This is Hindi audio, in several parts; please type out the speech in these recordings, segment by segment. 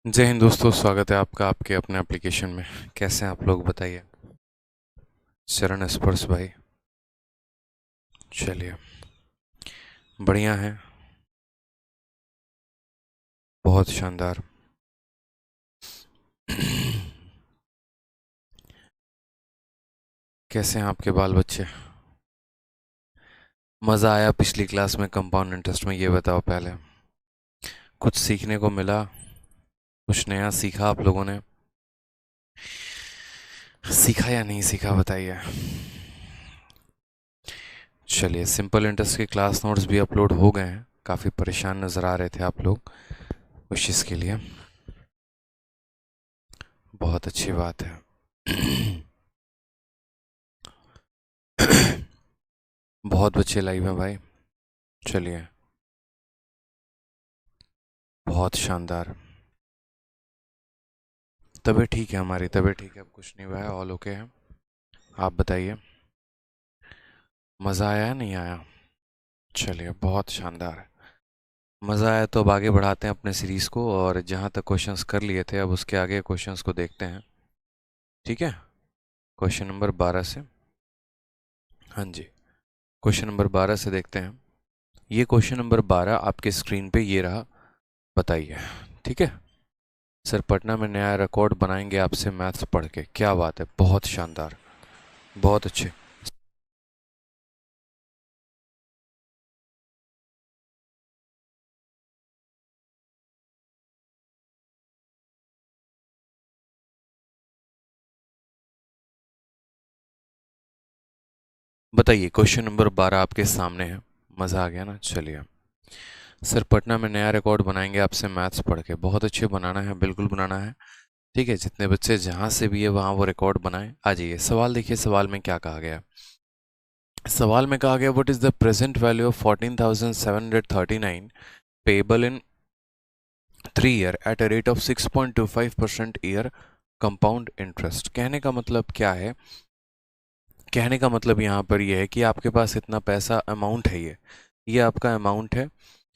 जय हिंद दोस्तों, स्वागत है आपका आपके अपने एप्लीकेशन में। कैसे हैं आप लोग, बताइए। शरण स्पर्श भाई। चलिए, बढ़िया है। बहुत शानदार। कैसे हैं आपके बाल बच्चे? मज़ा आया पिछली क्लास में कंपाउंड इंटरेस्ट में, ये बताओ पहले। कुछ सीखने को मिला? कुछ नया सीखा आप लोगों ने? सीखा या नहीं सीखा, बताइए। चलिए, सिंपल इंटरेस्ट के क्लास नोट्स भी अपलोड हो गए हैं। काफ़ी परेशान नज़र आ रहे थे आप लोग उस चीज़ के लिए। बहुत अच्छी बात है। बहुत बच्चे लाइव हैं भाई। चलिए, बहुत शानदार। तबीयत ठीक है, हमारी तबीयत ठीक है, अब कुछ नहीं हुआ है, ऑल ओके है। आप बताइए, मज़ा आया या नहीं आया? चलिए, बहुत शानदार है। मज़ा आया तो अब आगे बढ़ाते हैं अपने सीरीज़ को, और जहाँ तक क्वेश्चंस कर लिए थे अब उसके आगे क्वेश्चंस को देखते हैं। ठीक है, क्वेश्चन नंबर 12 से। हाँ जी, क्वेश्चन नंबर 12 से देखते हैं। ये क्वेश्चन नंबर 12 आपके स्क्रीन पे ये रहा, बताइए। ठीक है। सर पटना में नया रिकॉर्ड बनाएंगे आपसे मैथ्स पढ़ के। क्या बात है, बहुत शानदार, बहुत अच्छे। बताइए, क्वेश्चन नंबर 12 आपके सामने है। मज़ा आ गया ना? चलिए। सर पटना में नया रिकॉर्ड बनाएंगे आपसे मैथ्स पढ़ के। बहुत अच्छे, बनाना है, बिल्कुल बनाना है। ठीक है, जितने बच्चे जहाँ से भी है वहाँ वो रिकॉर्ड बनाएं। आ जाइए, सवाल देखिए, सवाल में क्या कहा गया। सवाल में कहा गया, what is the present value of 14,739 payable in 3 year at a rate of 6.25% year compound interest. कहने का मतलब क्या है? कहने का मतलब यहाँ पर यह है कि आपके पास इतना पैसा अमाउंट है, ये आपका अमाउंट है।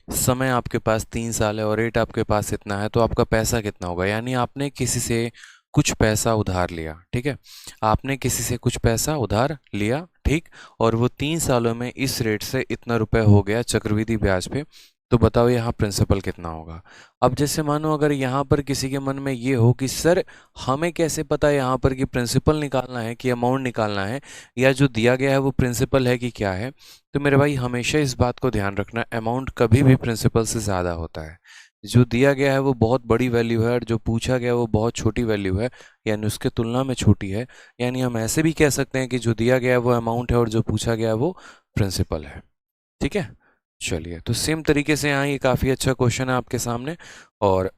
समय आपके पास 3 साल है और रेट आपके पास इतना है, तो आपका पैसा कितना होगा? यानी आपने किसी से कुछ पैसा उधार लिया। ठीक है, आपने किसी से कुछ पैसा उधार लिया, ठीक। और वो 3 सालों में इस रेट से इतना रुपए हो गया चक्रवृद्धि ब्याज पे। तो बताओ यहाँ प्रिंसिपल कितना होगा? अब जैसे मानो अगर यहाँ पर किसी के मन में ये हो कि सर हमें कैसे पता यहाँ पर कि प्रिंसिपल निकालना है कि अमाउंट निकालना है, या जो दिया गया है वो प्रिंसिपल है कि क्या है। तो मेरे भाई हमेशा इस बात को ध्यान रखना, अमाउंट कभी भी प्रिंसिपल से ज़्यादा होता है। जो दिया गया है वो बहुत बड़ी वैल्यू है और जो पूछा गया है वो बहुत छोटी वैल्यू है, यानी उसके तुलना में छोटी है। यानी हम ऐसे भी कह सकते हैं कि जो दिया गया है वो अमाउंट है और जो पूछा गया है वो प्रिंसिपल है। ठीक है। चलिए, तो सेम तरीके से यहाँ ये काफ़ी अच्छा क्वेश्चन है आपके सामने। और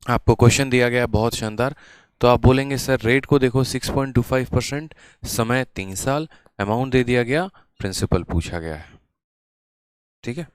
आपको क्वेश्चन दिया गया है बहुत शानदार। तो आप बोलेंगे सर रेट को देखो 6.25%, समय 3 साल, अमाउंट दे दिया गया, प्रिंसिपल पूछा गया है। ठीक है।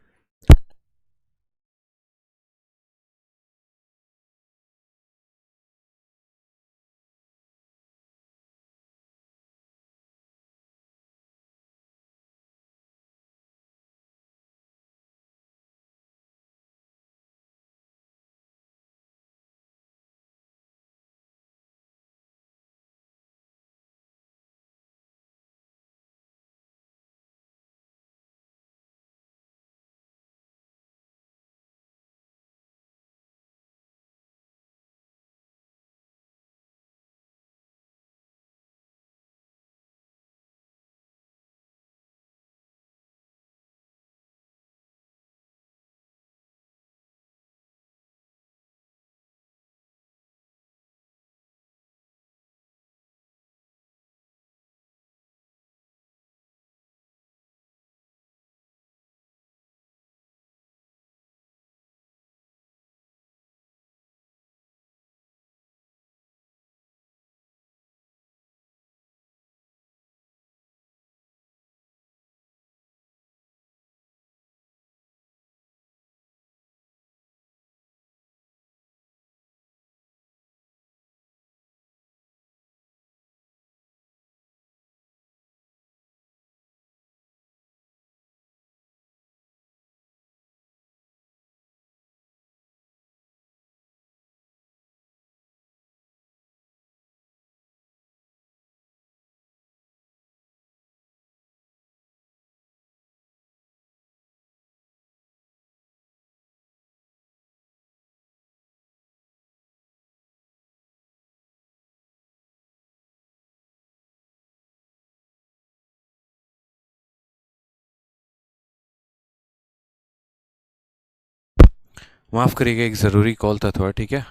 माफ़ करिएगा, एक ज़रूरी कॉल था थोड़ा, ठीक है।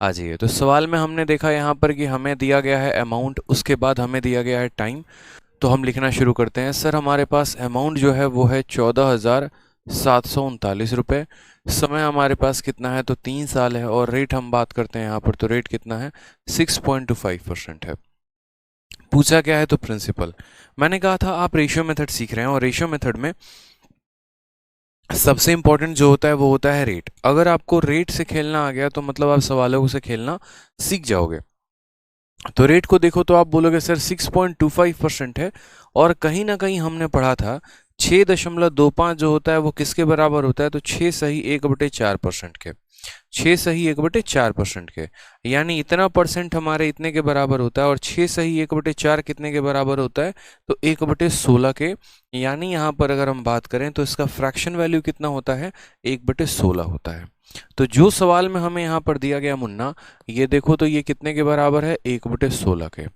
आ जाइए। तो सवाल में हमने देखा यहाँ पर कि हमें दिया गया है अमाउंट, उसके बाद हमें दिया गया है टाइम। तो हम लिखना शुरू करते हैं। सर हमारे पास अमाउंट जो है वो है 14,739 रुपये। समय हमारे पास कितना है, तो 3 साल है। और रेट हम बात करते हैं यहाँ पर, तो रेट कितना है, 6.25% है। पूछा क्या है, तो प्रिंसिपल। मैंने कहा था आप रेशियो मेथड सीख रहे हैं, और रेशियो मेथड में सबसे इंपॉर्टेंट जो होता है वो होता है रेट। अगर आपको रेट से खेलना आ गया तो मतलब आप सवालों से खेलना सीख जाओगे। तो रेट को देखो तो आप बोलोगे सर 6.25% है, और कहीं ना कहीं हमने पढ़ा था 6.25 जो होता है वो किसके बराबर होता है, तो 6 सही 1/4% के। 6 सही 1/4% के, यानी इतना परसेंट हमारे इतने के बराबर होता है। और 6 सही 1/4 कितने के बराबर होता है, तो 1/16 के। यानी यहाँ पर अगर हम बात करें तो इसका फ्रैक्शन वैल्यू कितना होता है, 1/16 होता है। तो जो सवाल में हमें यहाँ पर दिया गया मुन्ना, ये देखो तो ये कितने के बराबर है, 1/16 के।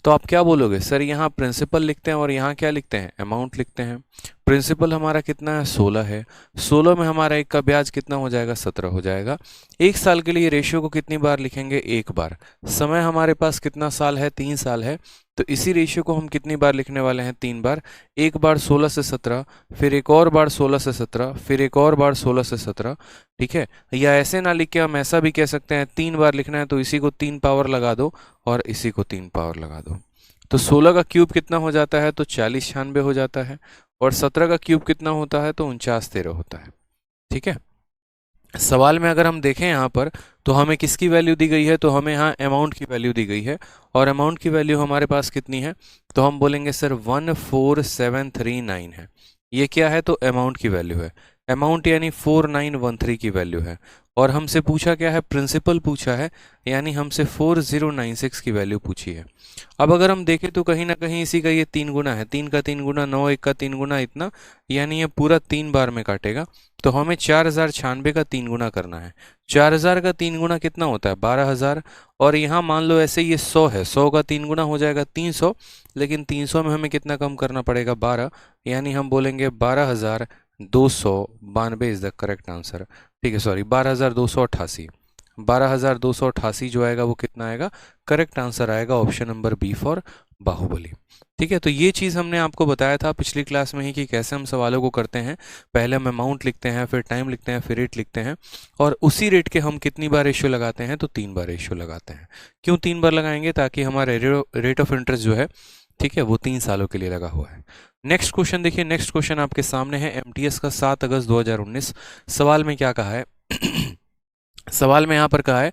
तो आप क्या बोलोगे, सर यहाँ प्रिंसिपल लिखते हैं और यहाँ क्या लिखते हैं, अमाउंट लिखते हैं। प्रिंसिपल हमारा कितना है, 16 है। 16 में हमारा एक का ब्याज कितना हो जाएगा, 17 हो जाएगा। एक साल के लिए रेशियो को कितनी बार लिखेंगे, एक बार। समय हमारे पास कितना साल है, 3 साल है। तो इसी रेशियो को हम कितनी बार लिखने वाले हैं, 3 बार। एक बार 16 से 17, फिर एक और बार 16 से 17, फिर एक और बार 16 से 17, ठीक है। या ऐसे ना लिख के हम ऐसा भी कह सकते हैं, 3 बार लिखना है तो इसी को 3 पावर लगा दो और इसी को 3 पावर लगा दो। तो 16 का क्यूब कितना हो जाता है, तो 4096 हो जाता है। और 17 का क्यूब कितना होता है, तो 4913 होता है, ठीक है। सवाल में अगर हम देखें यहाँ पर, तो हमें किसकी वैल्यू दी गई है, तो हमें यहाँ अमाउंट की वैल्यू दी गई है। और अमाउंट की वैल्यू हमारे पास कितनी है, तो हम बोलेंगे सर 14739 है। ये क्या है, तो अमाउंट की वैल्यू है। अमाउंट यानी 4913 की वैल्यू है। और हमसे पूछा क्या है, प्रिंसिपल पूछा है, यानी हमसे 4096 की वैल्यू पूछी है। अब अगर हम देखें तो कहीं ना कहीं इसी का ये 3 गुना है, 3 का 3 गुना 9, 1 का 3 गुना इतना, यानी ये पूरा 3 बार में काटेगा। तो हमें 4096 का 3 गुना करना है। 4000 का 3 गुना कितना होता है, 12000। और यहाँ मान लो ऐसे ये 100 है, 100 का 3 गुना हो जाएगा 300। लेकिन 300 में हमें कितना कम करना पड़ेगा, 12। यानी हम बोलेंगे 12,292 इज द करेक्ट आंसर, ठीक है। सॉरी, 12,288। 12,288 जो आएगा वो कितना आएगा, करेक्ट आंसर आएगा option number B for Baahubali, ठीक है। तो ये चीज़ हमने आपको बताया था पिछली क्लास में ही कि कैसे हम सवालों को करते हैं। पहले हम अमाउंट लिखते हैं, फिर टाइम लिखते हैं, फिर रेट लिखते हैं। और उसी रेट के हम कितनी बार रेशियो लगाते हैं, तो 3 बार रेशियो लगाते हैं। क्यों 3 बार लगाएंगे, ताकि हमारा रेट ऑफ इंटरेस्ट जो है, ठीक है, वो 3 सालों के लिए लगा हुआ है। नेक्स्ट क्वेश्चन देखिए। नेक्स्ट क्वेश्चन आपके सामने है एमटीएस का 7 अगस्त 2019। सवाल में क्या कहा है सवाल में यहाँ पर कहा है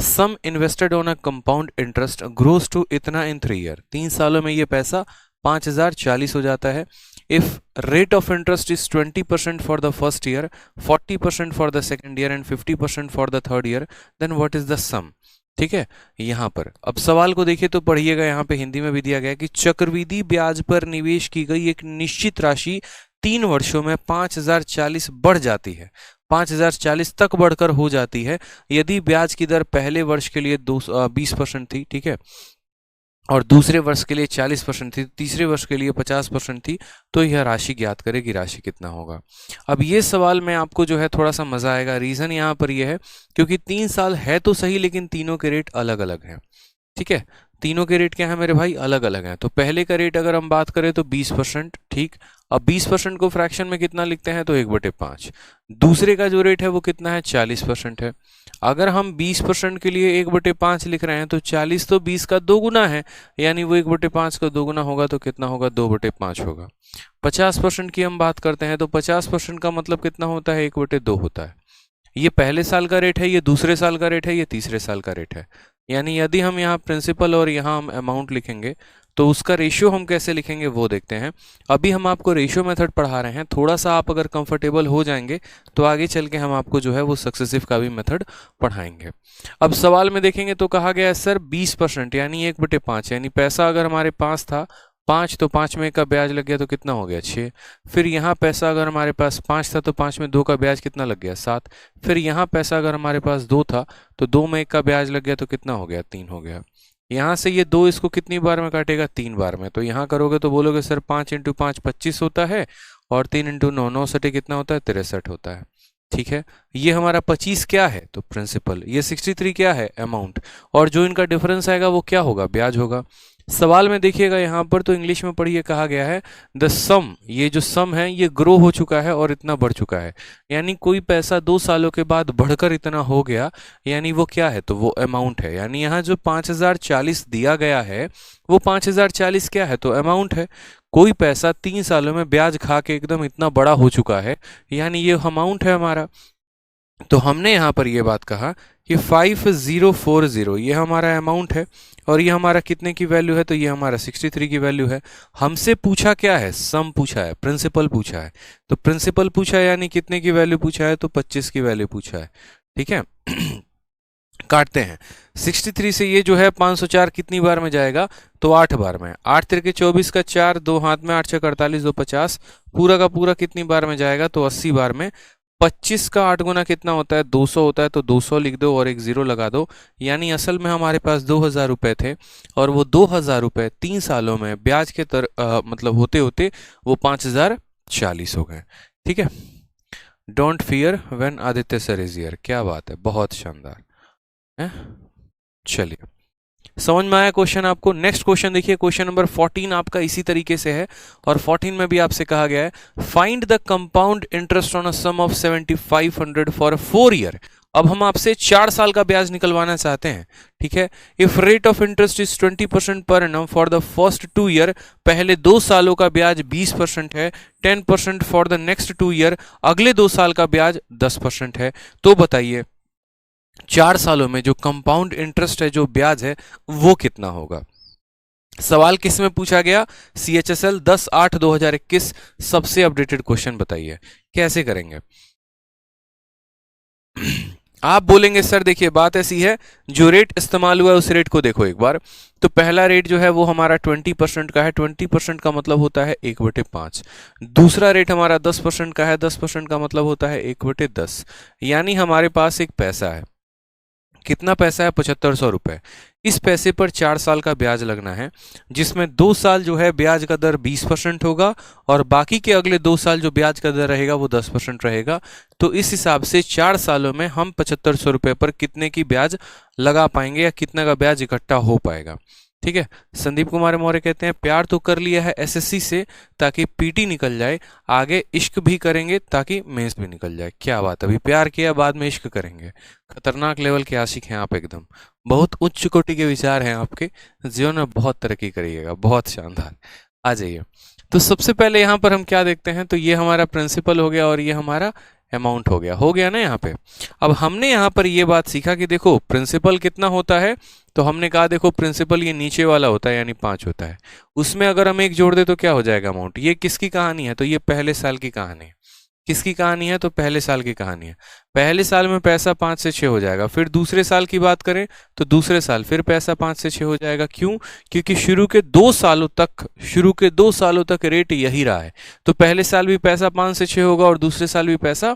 sum invested on a compound interest grows to इतना इन 3 ईयर। 3 सालों में ये पैसा 5040 हो जाता है। If rate of interest is 20% for the first year, 40% for the second year and 50% for the third year, then what is the sum, ठीक है। यहाँ पर अब सवाल को देखिए तो पढ़िएगा, यहाँ पे हिंदी में भी दिया गया है कि चक्रवृद्धि ब्याज पर निवेश की गई एक निश्चित राशि 3 वर्षों में 5040 बढ़ जाती है, 5040 तक बढ़कर हो जाती है यदि ब्याज की दर पहले वर्ष के लिए 20% थी, ठीक है, और दूसरे वर्ष के लिए 40% थी, तीसरे वर्ष के लिए 50% थी। तो यह राशि ज्ञात करेगी, राशि कितना होगा। अब ये सवाल में आपको जो है थोड़ा सा मजा आएगा। रीजन यहाँ पर यह है क्योंकि 3 साल है तो सही, लेकिन तीनों के रेट अलग अलग हैं, ठीक है। तीनों के रेट क्या है मेरे भाई, अलग अलग हैं। तो पहले का रेट अगर हम बात करें तो 20%, ठीक। अब 20% को फ्रैक्शन में कितना लिखते हैं, तो 1/5। दूसरे का जो रेट है वो कितना है, 40% है। अगर हम 20% के लिए 1/5 लिख रहे हैं तो 40 तो 20 का 2 गुना है, यानी वो 1/5 का 2 गुना होगा तो कितना होगा, 2/5 होगा। 50% की हम बात करते हैं तो 50% का मतलब कितना होता है, 1/2 होता है। ये पहले साल का रेट है, ये दूसरे साल का रेट है, ये तीसरे साल का रेट है। यानी यदि हम यहाँ प्रिंसिपल और यहाँ हम अमाउंट लिखेंगे तो उसका रेशियो हम कैसे लिखेंगे वो देखते हैं। अभी हम आपको रेशियो मेथड पढ़ा रहे हैं, थोड़ा सा आप अगर कंफर्टेबल हो जाएंगे तो आगे चल के हम आपको जो है वो सक्सेसिव का भी मेथड पढ़ाएंगे। अब सवाल में देखेंगे तो कहा गया है सर 20%, यानी 1/5, यानी पैसा अगर हमारे पास था 5, तो 5 में 1 का ब्याज लग गया तो कितना हो गया, 6। फिर यहाँ पैसा अगर हमारे पास 5 था तो 5 में 2 का ब्याज कितना लग गया, 7। फिर यहाँ पैसा अगर हमारे पास 2 था तो 2 में 1 का ब्याज लग गया तो कितना हो गया, 3 हो गया। यहाँ से ये 2 इसको कितनी बार में काटेगा, 3 बार में। तो यहाँ करोगे तो बोलोगे सर 5 × 5 25 होता है, और 3 × 9 9 सटे कितना होता है, 63 होता है। ठीक है, ये हमारा 25 क्या है तो प्रिंसिपल, ये 63 क्या है अमाउंट, और जो इनका डिफरेंस आएगा वो क्या होगा, ब्याज होगा। सवाल में देखिएगा यहाँ पर तो इंग्लिश में पढ़िए, कहा गया है द सम, ये जो सम है ये ग्रो हो चुका है और इतना बढ़ चुका है, यानी कोई पैसा 2 सालों के बाद बढ़कर इतना हो गया, यानी वो क्या है तो वो अमाउंट है। यानी यहाँ जो 5040 दिया गया है वो 5040 क्या है तो अमाउंट है। कोई पैसा 3 सालों में ब्याज खा के एकदम इतना बड़ा हो चुका है, यानी ये अमाउंट है हमारा। तो हमने यहाँ पर ये बात कहा कि 5040 ये हमारा अमाउंट है, और ये हमारा कितने की वैल्यू है तो ये हमारा 63 की वैल्यू है। हमसे पूछा क्या है, सम पूछा है, प्रिंसिपल पूछा है। तो प्रिंसिपल पूछा है यानी कितने की वैल्यू पूछा है तो 25 की वैल्यू पूछा है। ठीक है काटते हैं 63 से ये जो है 504 कितनी बार में जाएगा तो 8 बार में। 8 तिरके 24 का 4, 2 हाथ में, 8 छः 48, 2 50, पूरा का पूरा कितनी बार में जाएगा तो 80 बार में। 25 का 8 गुना कितना होता है 200 होता है, तो 200 लिख दो और एक जीरो लगा दो। यानी असल में हमारे पास 2000 रुपए थे, और वो 2000 रुपए 3 सालों में ब्याज के मतलब होते होते वो 5040 हो गए। ठीक है, don't fear when Aditya sir is here, क्या बात है, बहुत शानदार है। चलिए, समझ में आया क्वेश्चन आपको। नेक्स्ट क्वेश्चन देखिए, क्वेश्चन नंबर 14 आपका इसी तरीके से है, और 14 में भी आपसे कहा गया है find the compound interest on a sum of 7500 for 4 year. अब हम आपसे 4 साल का ब्याज निकलवाना चाहते हैं। ठीक है, if rate of interest is 20% per annum for the first 2 year, पहले 2 सालों का ब्याज 20% है, 10% फॉर द नेक्स्ट 2 ईयर, अगले 2 साल का ब्याज 10% है। तो बताइए 4 सालों में जो कंपाउंड इंटरेस्ट है, जो ब्याज है, वो कितना होगा। सवाल किस में पूछा गया, CHSL 10/8/2021, सबसे अपडेटेड क्वेश्चन बताइए कैसे करेंगे। आप बोलेंगे सर देखिए बात ऐसी है, जो रेट इस्तेमाल हुआ है उस रेट को देखो एक बार। तो पहला रेट जो है वो हमारा 20% का है, 20% का मतलब होता है 1/5। दूसरा रेट हमारा 10% का है, 10% का मतलब होता है 1/10। यानी हमारे पास एक पैसा है, कितना पैसा है 7500 रुपए। इस पैसे पर 4 साल का ब्याज लगना है, जिसमें 2 साल जो है ब्याज का दर 20% होगा, और बाकी के अगले 2 साल जो ब्याज का दर रहेगा वो 10% रहेगा। तो इस हिसाब से 4 सालों में हम 7500 रुपए पर कितने की ब्याज लगा पाएंगे, या कितना का ब्याज इकट्ठा हो पाएगा। ठीक है, संदीप कुमार मौर्य कहते हैं प्यार तो कर लिया है SSC से ताकि PT निकल जाए, आगे इश्क भी करेंगे ताकि मेंस भी निकल जाए। क्या बात, अभी प्यार किया बाद में इश्क करेंगे, खतरनाक लेवल के आशिक हैं आप एकदम, बहुत उच्च कोटि के विचार हैं आपके, जीवन में बहुत तरक्की करिएगा, बहुत शानदार। आ जाइए, तो सबसे पहले यहाँ पर हम क्या देखते हैं, तो ये हमारा प्रिंसिपल हो गया और ये हमारा अमाउंट हो गया ना यहाँ पे। अब हमने यहाँ पर ये बात सीखा कि देखो प्रिंसिपल कितना होता है, तो हमने कहा देखो प्रिंसिपल ये नीचे वाला होता है यानी 5 होता है, उसमें अगर हम 1 जोड़ दे तो क्या हो जाएगा अमाउंट। ये किसकी कहानी है, तो ये पहले साल की कहानी है। किसकी कहानी है, तो पहले साल की कहानी है। पहले साल में पैसा 5 से 6 हो जाएगा, फिर दूसरे साल की बात करें तो दूसरे साल फिर पैसा 5 से 6 हो जाएगा। क्यों, क्योंकि शुरू के 2 सालों तक रेट यही रहा है। तो पहले साल भी पैसा 5 से 6 होगा और दूसरे साल भी पैसा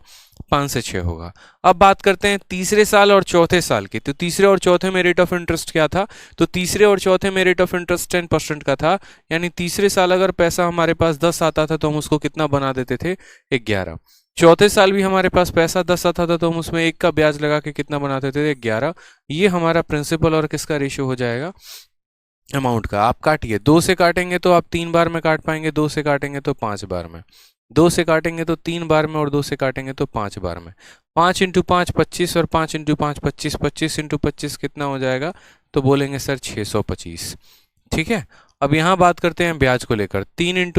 5 से 6 होगा। अब बात करते हैं तीसरे साल और चौथे साल की। तो तीसरे और चौथे में रेट ऑफ इंटरेस्ट क्या था, तो तीसरे और चौथे में रेट ऑफ इंटरेस्ट 10% का था। यानी तीसरे साल अगर पैसा हमारे पास 10 आता था तो हम उसको कितना बना देते थे 11। चौथे साल भी हमारे पास पैसा 10 आता था तो हम उसमें 1 का ब्याज लगा के कितना बनाते थे 11। ये हमारा प्रिंसिपल और किसका रेशियो हो जाएगा, अमाउंट का। आप काटिए, 2 से काटेंगे तो आप 3 बार में काट पाएंगे, 2 से काटेंगे तो 5 बार में, 2 से काटेंगे तो 3 बार में, और 2 से काटेंगे तो 5 बार में। 5 × 5 25, और 5 × 5 25, 25 × 25 कितना हो जाएगा, तो बोलेंगे सर 625। ठीक है, अब यहाँ बात करते हैं ब्याज को लेकर। 3 ×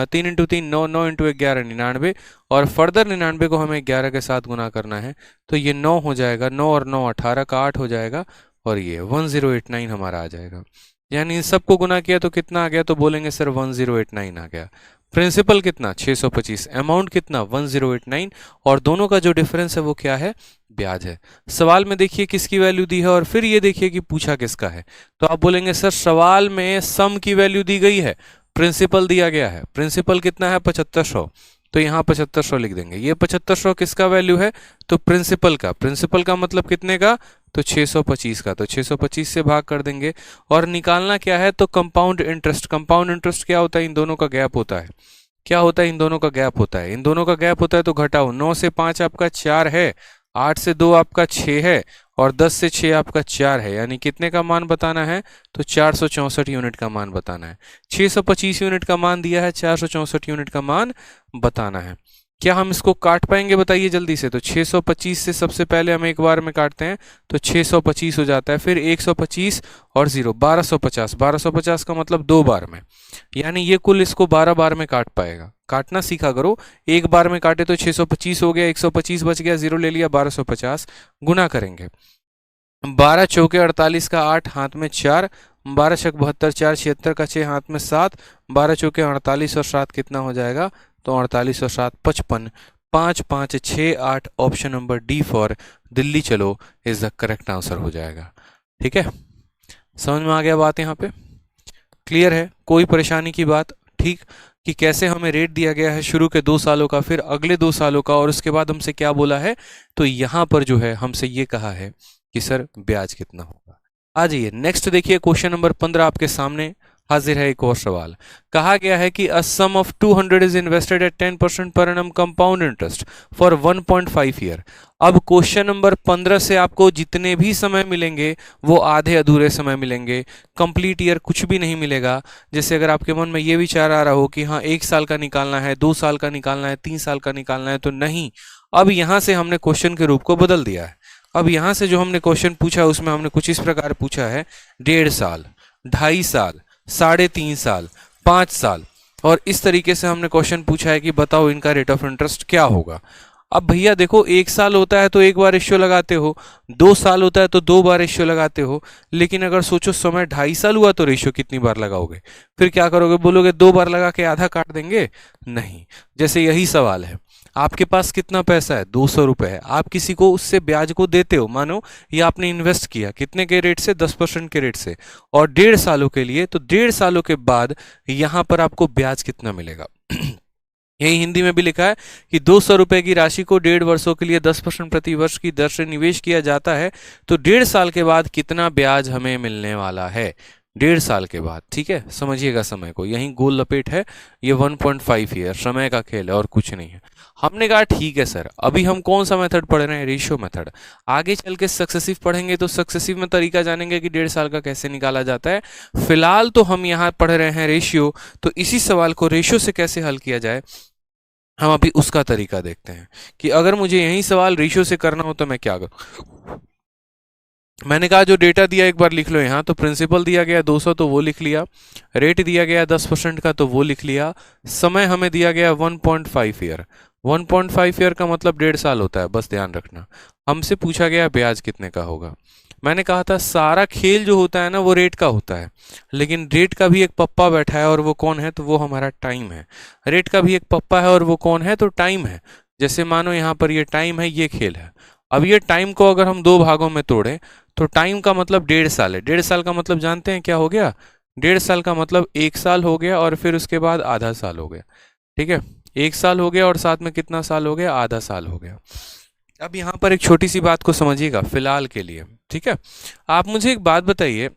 3 9, 9 × 11 99, और फर्दर 99 को हमें 11 के साथ गुना करना है, तो ये 9 हो जाएगा, 9 और 9 18 का 8 हो जाएगा, और ये 1089 हमारा आ जाएगा। यानी इन सबको गुना किया तो कितना आ गया, तो बोलेंगे सर 1089 आ गया। प्रिंसिपल कितना 625, अमाउंट कितना 1089, और दोनों का जो डिफरेंस है वो क्या है, ब्याज है। सवाल में देखिए किसकी वैल्यू दी है, और फिर ये देखिए कि पूछा किसका है। तो आप बोलेंगे सर सवाल में सम की वैल्यू दी गई है, प्रिंसिपल दिया गया है। प्रिंसिपल कितना है 7500, तो यहाँ 7500 लिख देंगे। ये 7500 किसका वैल्यू है, तो प्रिंसिपल का। प्रिंसिपल का मतलब कितने का, तो 625 का। तो 625 से भाग कर देंगे, और निकालना क्या है, तो कंपाउंड इंटरेस्ट। कंपाउंड इंटरेस्ट क्या होता है, इन दोनों का गैप होता है। क्या होता है, इन दोनों का गैप होता है, इन दोनों का गैप होता है तो घटाओ, 9 से 5 आपका 4 है, 8 से 2 आपका 6 है, और 10 से 6 आपका 4 है, यानी कितने का मान बताना है, तो 464 यूनिट का मान बताना है। 625 यूनिट का मान दिया है, 464 यूनिट का मान बताना है। क्या हम इसको काट पाएंगे बताइए जल्दी से, तो 625 से सबसे पहले हम एक बार में काटते हैं तो 625 हो जाता है, फिर 125 और 0 1250, 1250 का मतलब 2 बार में, यानी ये कुल इसको 12 बार में काट पाएगा। काटना सीखा करो, एक बार में काटे तो 625 हो गया, 125 बच गया, 0 ले लिया, 1250 गुना करेंगे, 12 चौके 48 का 8 हाथ में 4, 12 छक 72, 4 76 का 6 हाथ में 7, 12 चौके 48 और 7 कितना हो जाएगा, तो 48 और 7 55, 5 5 6 8, option number D for Delhi चलो इज द करेक्ट आंसर हो जाएगा। ठीक है, समझ में आ गया बात, यहाँ पे क्लियर है, कोई परेशानी की बात, ठीक, कि कैसे हमें रेट दिया गया है शुरू के 2 सालों का, फिर अगले 2 सालों का, और उसके बाद हमसे क्या बोला है, तो यहाँ पर जो है हमसे ये कहा है कि सर ब्याज कितना होगा। आ जाइए नेक्स्ट देखिए, क्वेश्चन नंबर 15 आपके सामने हाजिर है। एक और सवाल कहा गया है कि a sum of 200 is invested at 10% per annum compound interest for 1.5 year. अब क्वेश्चन नंबर 15 से आपको जितने भी समय मिलेंगे वो आधे अधूरे समय मिलेंगे, कंप्लीट ईयर कुछ भी नहीं मिलेगा। जैसे अगर आपके मन में ये विचार आ रहा हो कि हाँ 1 साल का निकालना है, 2 साल का निकालना है, 3 साल का निकालना है, तो नहीं, अब यहां से हमने क्वेश्चन के रूप को बदल दिया है। अब यहां से जो हमने क्वेश्चन पूछा उसमें हमने कुछ इस प्रकार पूछा है, 1.5 साल, 2.5 साल, 3.5 साल, 5 साल, और इस तरीके से हमने क्वेश्चन पूछा है कि बताओ इनका रेट ऑफ इंटरेस्ट क्या होगा। अब भैया देखो, 1 साल होता है तो एक बार रेशियो लगाते हो, 2 साल होता है तो 2 बार रेशियो लगाते हो, लेकिन अगर सोचो समय 2.5 साल हुआ तो रेशियो कितनी बार लगाओगे, फिर क्या करोगे, बोलोगे 2 बार लगा के आधा काट देंगे, नहीं। जैसे यही सवाल है, आपके पास कितना पैसा है, 200 रुपए है, आप किसी को उससे ब्याज को देते हो, मानो ये आपने इन्वेस्ट किया कितने के रेट से, 10% के रेट से, और 1.5 सालों के लिए, तो 1.5 सालों के बाद यहां पर आपको ब्याज कितना मिलेगा। यही हिंदी में भी लिखा है कि 200 रुपए की राशि को 1.5 वर्षों के लिए 10% प्रति वर्ष की दर से निवेश किया जाता है, तो 1.5 साल के बाद कितना ब्याज हमें मिलने वाला है, 1.5 साल के बाद। ठीक है, समझिएगा समय को, यही गोल लपेट है, ये 1.5 ईयर समय का खेल है और कुछ नहीं है। हमने कहा ठीक है सर, अभी हम कौन सा मेथड पढ़ रहे हैं, रेशियो मेथड, आगे चल के सक्सेसिव पढ़ेंगे तो सक्सेसिव में तरीका जानेंगे कि 1.5 साल का कैसे निकाला जाता है। फिलहाल तो हम यहाँ पढ़ रहे हैं रेशियो, तो इसी सवाल को रेशियो से कैसे हल किया जाए हम अभी उसका तरीका देखते हैं, कि अगर मुझे यही सवाल रेशियो से करना हो तो मैं क्या करूं। मैंने कहा जो डेटा दिया एक बार लिख लो यहाँ, तो प्रिंसिपल दिया गया 200 तो वो लिख लिया, रेट दिया गया 10% का तो वो लिख लिया, समय हमें दिया गया 1.5 ईयर, 1.5 ईयर का मतलब 1.5 साल होता है, बस ध्यान रखना। हमसे पूछा गया ब्याज कितने का होगा। मैंने कहा था सारा खेल जो होता है ना वो रेट का होता है, लेकिन रेट का भी एक पप्पा बैठा है, और वो कौन है, तो वो हमारा टाइम है। रेट का भी एक पप्पा है और वो कौन है, तो टाइम है। जैसे मानो यहाँ पर ये टाइम है, ये खेल है। अब ये टाइम को अगर हम 2 भागों में तोड़ें तो टाइम का मतलब 1.5 साल है, 1.5 साल का मतलब जानते हैं क्या हो गया, 1.5 साल का मतलब 1 साल हो गया, और फिर उसके बाद आधा साल हो गया। ठीक है, 1 साल हो गया और साथ में कितना साल हो गया, आधा साल हो गया। अब यहाँ पर एक छोटी सी बात को समझिएगा फिलहाल के लिए, ठीक है। आप मुझे एक बात बताइए,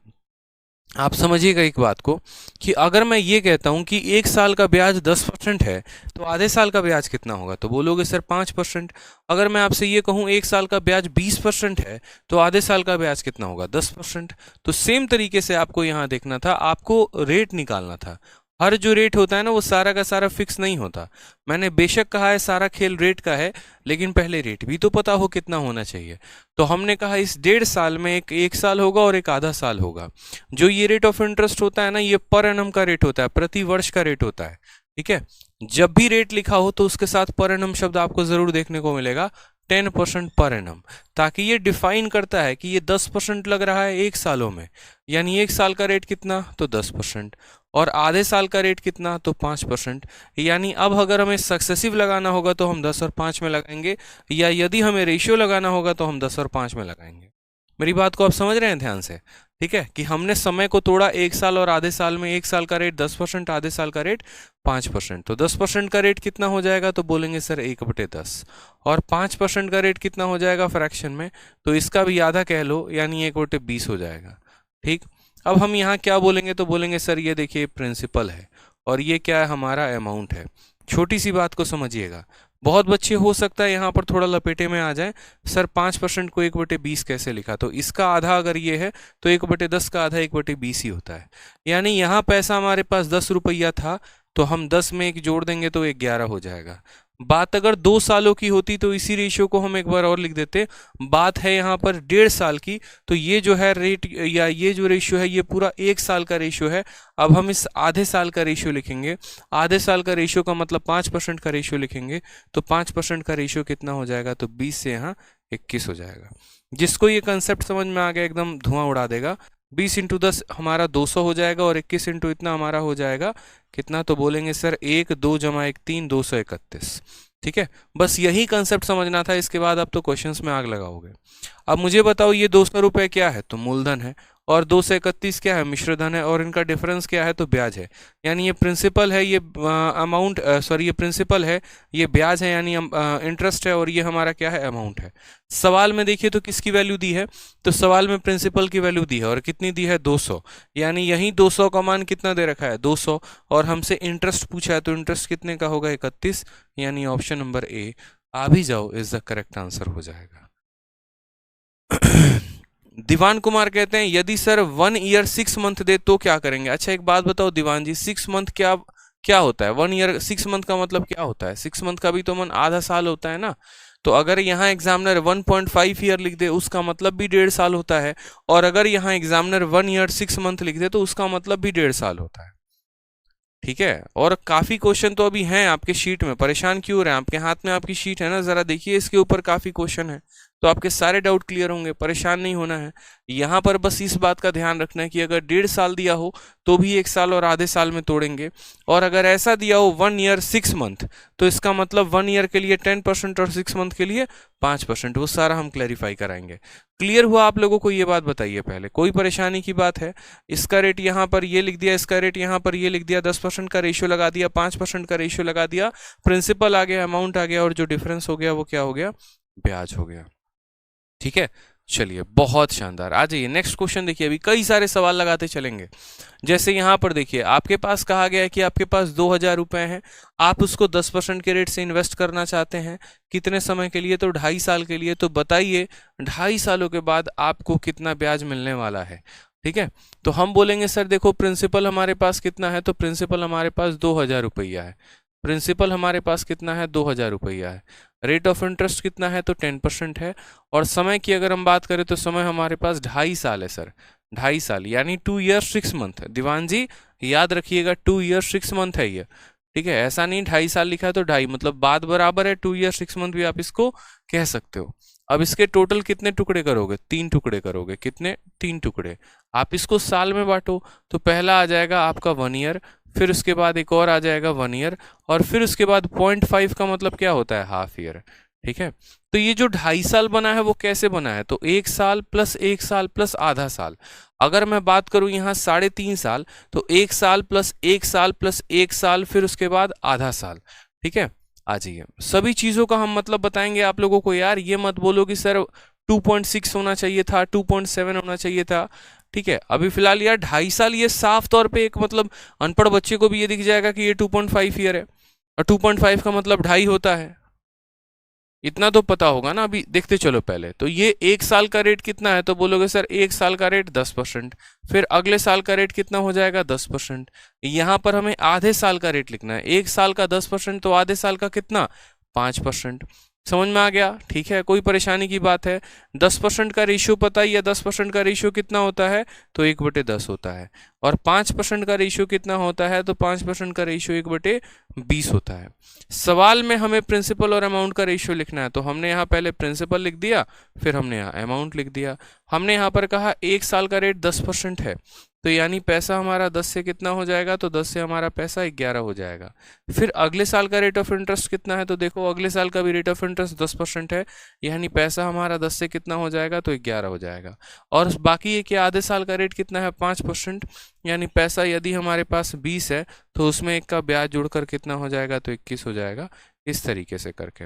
आप समझिएगा एक बात को, कि अगर मैं ये कहता हूं कि 1 साल का ब्याज 10% है, तो आधे साल का ब्याज कितना होगा, तो बोलोगे सर 5%। अगर मैं आपसे ये कहूं 1 साल का ब्याज 20% है, तो आधे साल का ब्याज कितना होगा, 10%। तो सेम तरीके से आपको यहाँ देखना था, आपको रेट निकालना था। हर जो रेट होता है ना वो सारा का सारा फिक्स नहीं होता। मैंने बेशक कहा है सारा खेल रेट का है, लेकिन पहले रेट भी तो पता हो कितना होना चाहिए। तो हमने कहा इस 1.5 साल में एक साल होगा और एक आधा साल होगा। जो ये रेट ऑफ इंटरेस्ट होता है ना, ये पर एनम का रेट होता है, प्रति वर्ष का रेट होता है। ठीक है, जब भी रेट लिखा हो तो उसके साथ पर एनम शब्द आपको जरूर देखने को मिलेगा, 10% पर एनम, ताकि ये डिफाइन करता है कि ये 10% लग रहा है 1 सालों में, यानी 1 साल का रेट कितना, तो 10%, और आधे साल का रेट कितना, तो 5%। यानी अब अगर हमें सक्सेसिव लगाना होगा तो हम 10 और 5 में लगाएंगे, या यदि हमें रेशियो लगाना होगा तो हम 10 और 5 में लगाएंगे। मेरी बात को आप समझ रहे हैं ध्यान से, ठीक है, कि हमने समय को तोड़ा 1 साल और आधे साल में। 1 साल का रेट 10%, आधे साल का रेट 5%, तो 10% का रेट कितना हो जाएगा, तो बोलेंगे सर 1/10, और 5% का रेट कितना हो जाएगा फ्रैक्शन में, तो इसका भी आधा कह लो, यानी 1/20 हो जाएगा। ठीक, अब हम यहाँ क्या बोलेंगे, तो बोलेंगे सर ये देखिए प्रिंसिपल है, और ये क्या है, हमारा अमाउंट है। छोटी सी बात को समझिएगा। बहुत बच्चे हो सकता है यहाँ पर थोड़ा लपेटे में आ जाए, सर 5% को 1/20 कैसे लिखा, तो इसका आधा अगर ये है तो 1/10 का आधा 1/20 ही होता है। यानी यहाँ पैसा हमारे पास 10 रुपया था, तो हम 10 में एक जोड़ देंगे तो 11 हो जाएगा। बात अगर 2 सालों की होती तो इसी रेशियो को हम एक बार और लिख देते। बात है यहाँ पर 1.5 साल की, तो ये जो है रेट या ये जो रेशियो है ये पूरा 1 साल का रेशियो है। अब हम इस आधे साल का रेशियो लिखेंगे। आधे साल का रेशियो का मतलब 5% का रेशियो लिखेंगे, तो 5% का रेशियो कितना हो जाएगा, तो 20 से यहाँ 21 हो जाएगा। जिसको ये कंसेप्ट समझ में आ गया एकदम धुआं उड़ा देगा। 20 इंटू 10 हमारा 200 हो जाएगा, और 21 इंटू इतना हमारा हो जाएगा कितना, तो बोलेंगे सर 1 2 जमा 1 3 231। ठीक है, बस यही कंसेप्ट समझना था। इसके बाद आप तो क्वेश्चंस में आग लगाओगे। अब मुझे बताओ ये 200 रुपये क्या है, तो मूलधन है, और 231 क्या है, मिश्रधन है, और इनका डिफरेंस क्या है, तो ब्याज है। यानी ये प्रिंसिपल है, ये अमाउंट सॉरी ये प्रिंसिपल है, ये ब्याज है यानी इंटरेस्ट है, और ये हमारा क्या है, अमाउंट है। सवाल में देखिए तो किसकी वैल्यू दी है, तो सवाल में प्रिंसिपल की वैल्यू दी है, और कितनी दी है, 200। यानी यही 200 का मान कितना दे रखा है, 200, और हमसे इंटरेस्ट पूछा है, तो इंटरेस्ट कितने का होगा, 31। यानी ऑप्शन नंबर ए आ भी जाओ इज द करेक्ट आंसर हो जाएगा। दीवान कुमार कहते हैं यदि सर 1 ईयर 6 मंथ दे तो क्या करेंगे। अच्छा एक बात बताओ दीवान जी, 6 मंथ क्या क्या होता है, 1 ईयर 6 मंथ का मतलब क्या होता है, 6 मंथ का भी तो मन आधा साल होता है ना। तो अगर यहाँ एग्जामिनर 1.5 ईयर लिख दे उसका मतलब भी 1.5 साल होता है, और अगर यहाँ एग्जामिनर 1 ईयर 6 मंथ लिख दे तो उसका मतलब भी 1.5 साल होता है। ठीक है, और काफी क्वेश्चन तो अभी हैं आपके शीट में, परेशान क्यों हो रहे हैं, आपके हाथ में आपकी शीट है ना, जरा देखिए इसके ऊपर काफी क्वेश्चन है, तो आपके सारे डाउट क्लियर होंगे, परेशान नहीं होना है। यहाँ पर बस इस बात का ध्यान रखना है कि अगर 1.5 साल दिया हो तो भी 1 साल और आधे साल में तोड़ेंगे, और अगर ऐसा दिया हो 1 ईयर 6 मंथ तो इसका मतलब 1 ईयर के लिए 10% और 6 मंथ के लिए 5%, वो सारा हम क्लैरिफाई कराएंगे। क्लियर हुआ आप लोगों को, ये बात बताइए पहले, कोई परेशानी की बात है। इसका रेट यहाँ पर ये लिख दिया, इसका रेट यहाँ पर ये लिख दिया, 10% का रेशियो लगा दिया, 5% का रेशियो लगा दिया, प्रिंसिपल आ गया, अमाउंट आ गया, और जो डिफरेंस हो गया वो क्या हो गया, ब्याज हो गया। ठीक है, चलिए बहुत शानदार। आ जाइए नेक्स्ट क्वेश्चन देखिए, अभी कई सारे सवाल लगाते चलेंगे। जैसे यहाँ पर देखिए आपके पास कहा गया है कि आपके पास 2000 रुपए हैं, आप उसको 10% के रेट से इन्वेस्ट करना चाहते हैं, कितने समय के लिए, तो 2.5 साल के लिए। तो बताइए 2.5 सालों के बाद आपको कितना ब्याज मिलने वाला है। ठीक है, तो हम बोलेंगे सर देखो प्रिंसिपल हमारे पास कितना है, तो प्रिंसिपल हमारे पास 2000 रुपया है। प्रिंसिपल हमारे पास कितना है, 2000 रुपया है। रेट ऑफ इंटरेस्ट कितना है, तो 10% है। और समय की अगर हम बात करें तो समय हमारे पास 2.5 साल है सर, 2.5 साल यानी 2 ईयर 6 मंथ। दीवान जी याद रखिएगा 2 ईयर 6 मंथ है ये। ठीक है, ऐसा नहीं 2.5 साल लिखा है तो 2.5, मतलब बात बराबर है, 2 ईयर 6 मंथ भी आप इसको कह सकते हो। अब इसके टोटल कितने टुकड़े करोगे, 3 टुकड़े करोगे, कितने, 3 टुकड़े। आप इसको साल में बांटो, तो पहला आ जाएगा आपका 1 ईयर, फिर उसके बाद एक और आ जाएगा 1 ईयर, और फिर उसके बाद 0.5 का मतलब क्या होता है, हाफ ईयर। ठीक है, तो ये जो 2.5 साल बना है वो कैसे बना है, तो 1 साल प्लस 1 साल प्लस आधा साल। अगर मैं बात करूं यहाँ 3.5 साल, तो 1 साल प्लस 1 साल प्लस 1 साल, फिर उसके बाद आधा साल। ठीक है, आ जाइए सभी चीजों का हम मतलब बताएंगे आप लोगों को। यार ये मत बोलो कि सर 2.6 होना चाहिए था, 2.7 होना चाहिए था। ठीक है, अभी फिलहाल यार 2.5 साल ये साफ तौर पे एक मतलब अनपढ़ बच्चे को भी ये दिख जाएगा कि ये 2.5 ईयर है, और 2.5 का मतलब 2.5 होता है, इतना तो पता होगा ना। अभी देखते चलो पहले, तो ये 1 साल का रेट कितना है, तो बोलोगे सर 1 साल का रेट 10%, फिर अगले साल का रेट कितना हो जाएगा, 10%। यहाँ पर हमें आधे साल का रेट लिखना है, 1 साल का 10%, तो आधे साल का कितना, 5%। समझ में आ गया, ठीक है, कोई परेशानी की बात है। 10% का रेशियो पता ही है, 10% का रेशियो कितना होता है, तो 1/10 होता है। और 5% का रेशियो कितना होता है, तो 5% का रेशियो 1/20 होता है। सवाल में हमें प्रिंसिपल और अमाउंट का रेशियो लिखना है, तो हमने यहाँ पहले प्रिंसिपल लिख दिया, फिर हमने यहाँ अमाउंट लिख दिया। हमने यहाँ पर कहा 1 साल का रेट 10% है, तो यानी पैसा हमारा 10 से कितना हो जाएगा, तो 10 से हमारा पैसा 11 हो जाएगा। फिर अगले साल का रेट ऑफ इंटरेस्ट कितना है, तो देखो अगले साल का भी रेट ऑफ इंटरेस्ट 10% है, यानी पैसा हमारा 10 से कितना हो जाएगा, तो 11 हो जाएगा। और बाकी ये कि आधे साल का रेट कितना है, 5%, यानी पैसा यदि हमारे पास 20 है तो उसमें 1 का ब्याज जोड़कर कितना हो जाएगा, तो 21 हो जाएगा। इस तरीके से करके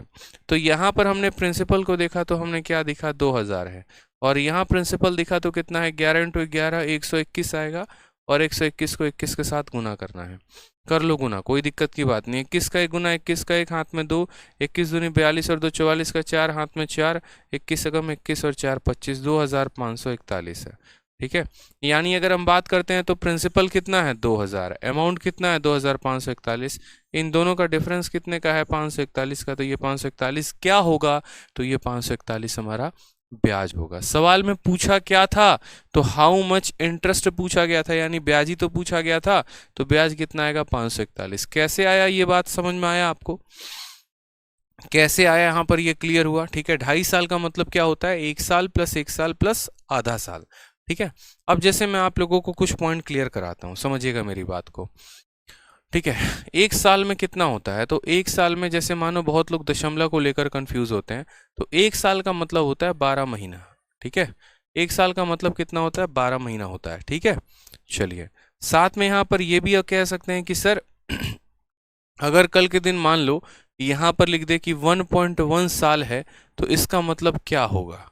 तो यहाँ पर हमने प्रिंसिपल को देखा तो हमने क्या दिखा, 2000 है, और यहाँ प्रिंसिपल दिखा तो कितना है, 11 × 11 121 आएगा, और 121 को 21 के साथ गुना करना है। कर लो गुना, कोई दिक्कत की बात नहीं। 21 का 1 गुना 21 का 1, हाथ में 2, 21 दूनी 42 और 2 44 का 4, हाथ में 4, 21 एकम 21 और 4 25, 2541 है। ठीक है, यानी अगर हम बात करते हैं तो प्रिंसिपल कितना है 2000, अमाउंट कितना है 2541, इन दोनों का डिफरेंस कितने का है 541 का, तो ये 541 क्या होगा, तो ये 541 हमारा ब्याज होगा। सवाल में पूछा क्या था, तो हाउ मच इंटरेस्ट पूछा गया था, यानी ब्याज ही तो पूछा गया था, तो ब्याज कितना आएगा 541। कैसे आया ये बात समझ में आया आपको, कैसे आया यहाँ पर ये क्लियर हुआ। ठीक है, 2.5 साल का मतलब क्या होता है, 1 साल प्लस 1 साल प्लस आधा साल। ठीक है, अब जैसे मैं आप लोगों को कुछ पॉइंट क्लियर कराता हूँ, समझिएगा मेरी बात को। ठीक है, 1 साल में कितना होता है, तो 1 साल में जैसे मानो बहुत लोग दशमलव को लेकर कंफ्यूज होते हैं, तो 1 साल का मतलब होता है 12 महीना। ठीक है, 1 साल का मतलब कितना होता है 12 महीना होता है। ठीक है, चलिए साथ में यहाँ पर ये भी कह सकते हैं कि सर अगर कल के दिन मान लो यहाँ पर लिख दे कि 1.1 साल है, तो इसका मतलब क्या होगा,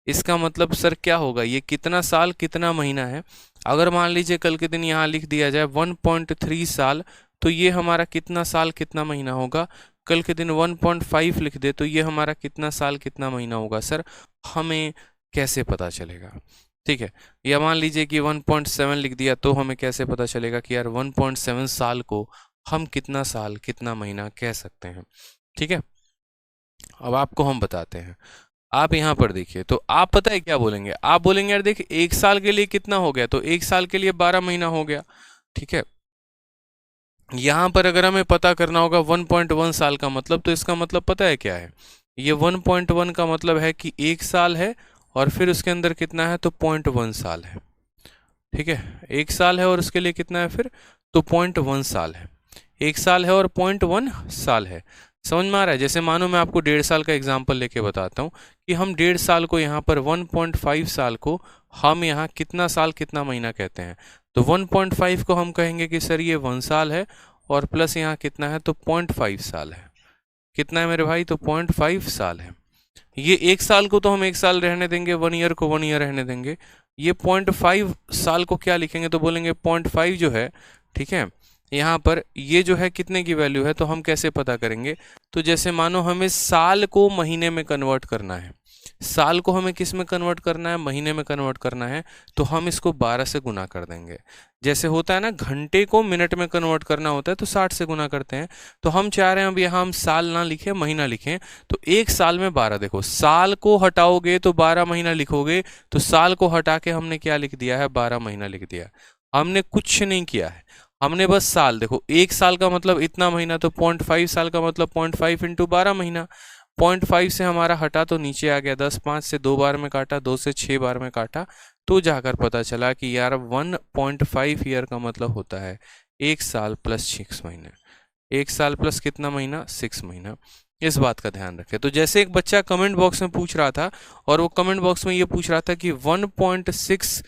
इसका मतलब सर क्या होगा, ये कितना साल कितना महीना है। अगर मान लीजिए कल के दिन यहाँ लिख दिया जाए 1.3 साल, तो ये हमारा कितना साल कितना महीना होगा। कल के दिन 1.5 लिख दे तो ये हमारा कितना साल कितना महीना होगा। सर हमें कैसे पता चलेगा, ठीक है, या मान लीजिए कि 1.7 लिख दिया तो हमें कैसे पता चलेगा कि यार 1.7 साल को हम कितना साल कितना महीना कह सकते हैं। ठीक है, अब आपको हम बताते हैं। आप यहाँ पर देखिए, तो आप पता है क्या बोलेंगे, आप बोलेंगे यार देखिए 1 साल के लिए कितना हो गया, तो 1 साल के लिए 12 महीना हो गया। ठीक है, यहाँ पर अगर हमें पता करना होगा 1.1 साल का मतलब, तो इसका मतलब पता है क्या है, ये 1.1 का मतलब है कि 1 साल है और फिर उसके अंदर कितना है, तो 0.1 साल है। ठीक है, 1 साल है और उसके लिए कितना है फिर, तो 0.1 साल है। 1 साल है और 0.1 साल है। समझ में आ रहा है। जैसे मानो मैं आपको 1.5 साल का एग्जांपल लेके बताता हूँ कि हम 1.5 साल को यहाँ पर 1.5 साल को हम यहाँ कितना साल कितना महीना कहते हैं, तो 1.5 को हम कहेंगे कि सर ये 1 साल है और प्लस यहाँ कितना है, तो 0.5 साल है। कितना है मेरे भाई, तो 0.5 साल है। ये 1 साल को तो हम 1 साल रहने देंगे, 1 ईयर को 1 ईयर रहने देंगे। ये 0.5 साल को क्या लिखेंगे, तो बोलेंगे 0.5 जो है, ठीक है, यहाँ पर ये जो है कितने की वैल्यू है, तो हम कैसे पता करेंगे, तो जैसे मानो हमें साल को महीने में कन्वर्ट करना है, साल को हमें किस में कन्वर्ट करना है, महीने में कन्वर्ट करना है, तो हम इसको 12 से गुना कर देंगे। जैसे होता है ना घंटे को मिनट में कन्वर्ट करना होता है तो 60 से गुना करते हैं, तो हम चाह रहे हैं अब यहाँ हम साल ना लिखें महीना लिखें, तो 1 साल में 12, देखो साल को हटाओगे तो 12 महीना लिखोगे, तो साल को हटा के हमने क्या लिख दिया है, 12 महीना लिख दिया। हमने कुछ नहीं किया है, हमने बस साल, देखो 1 साल का मतलब इतना महीना, तो 0.5 साल का मतलब 0.5 इंटू 12 महीना। 0.5 से हमारा हटा तो नीचे आ गया 10, 5 से 2 बार में काटा, 2 से 6 बार में काटा, तो जाकर पता चला कि यार 1.5 ईयर का मतलब होता है 1 साल प्लस 6 महीने। 1 साल प्लस कितना महीना, 6 महीना। इस बात का ध्यान रखें। तो जैसे एक बच्चा कमेंट बॉक्स में पूछ रहा था, और वो कमेंट बॉक्स में ये पूछ रहा था कि 1.6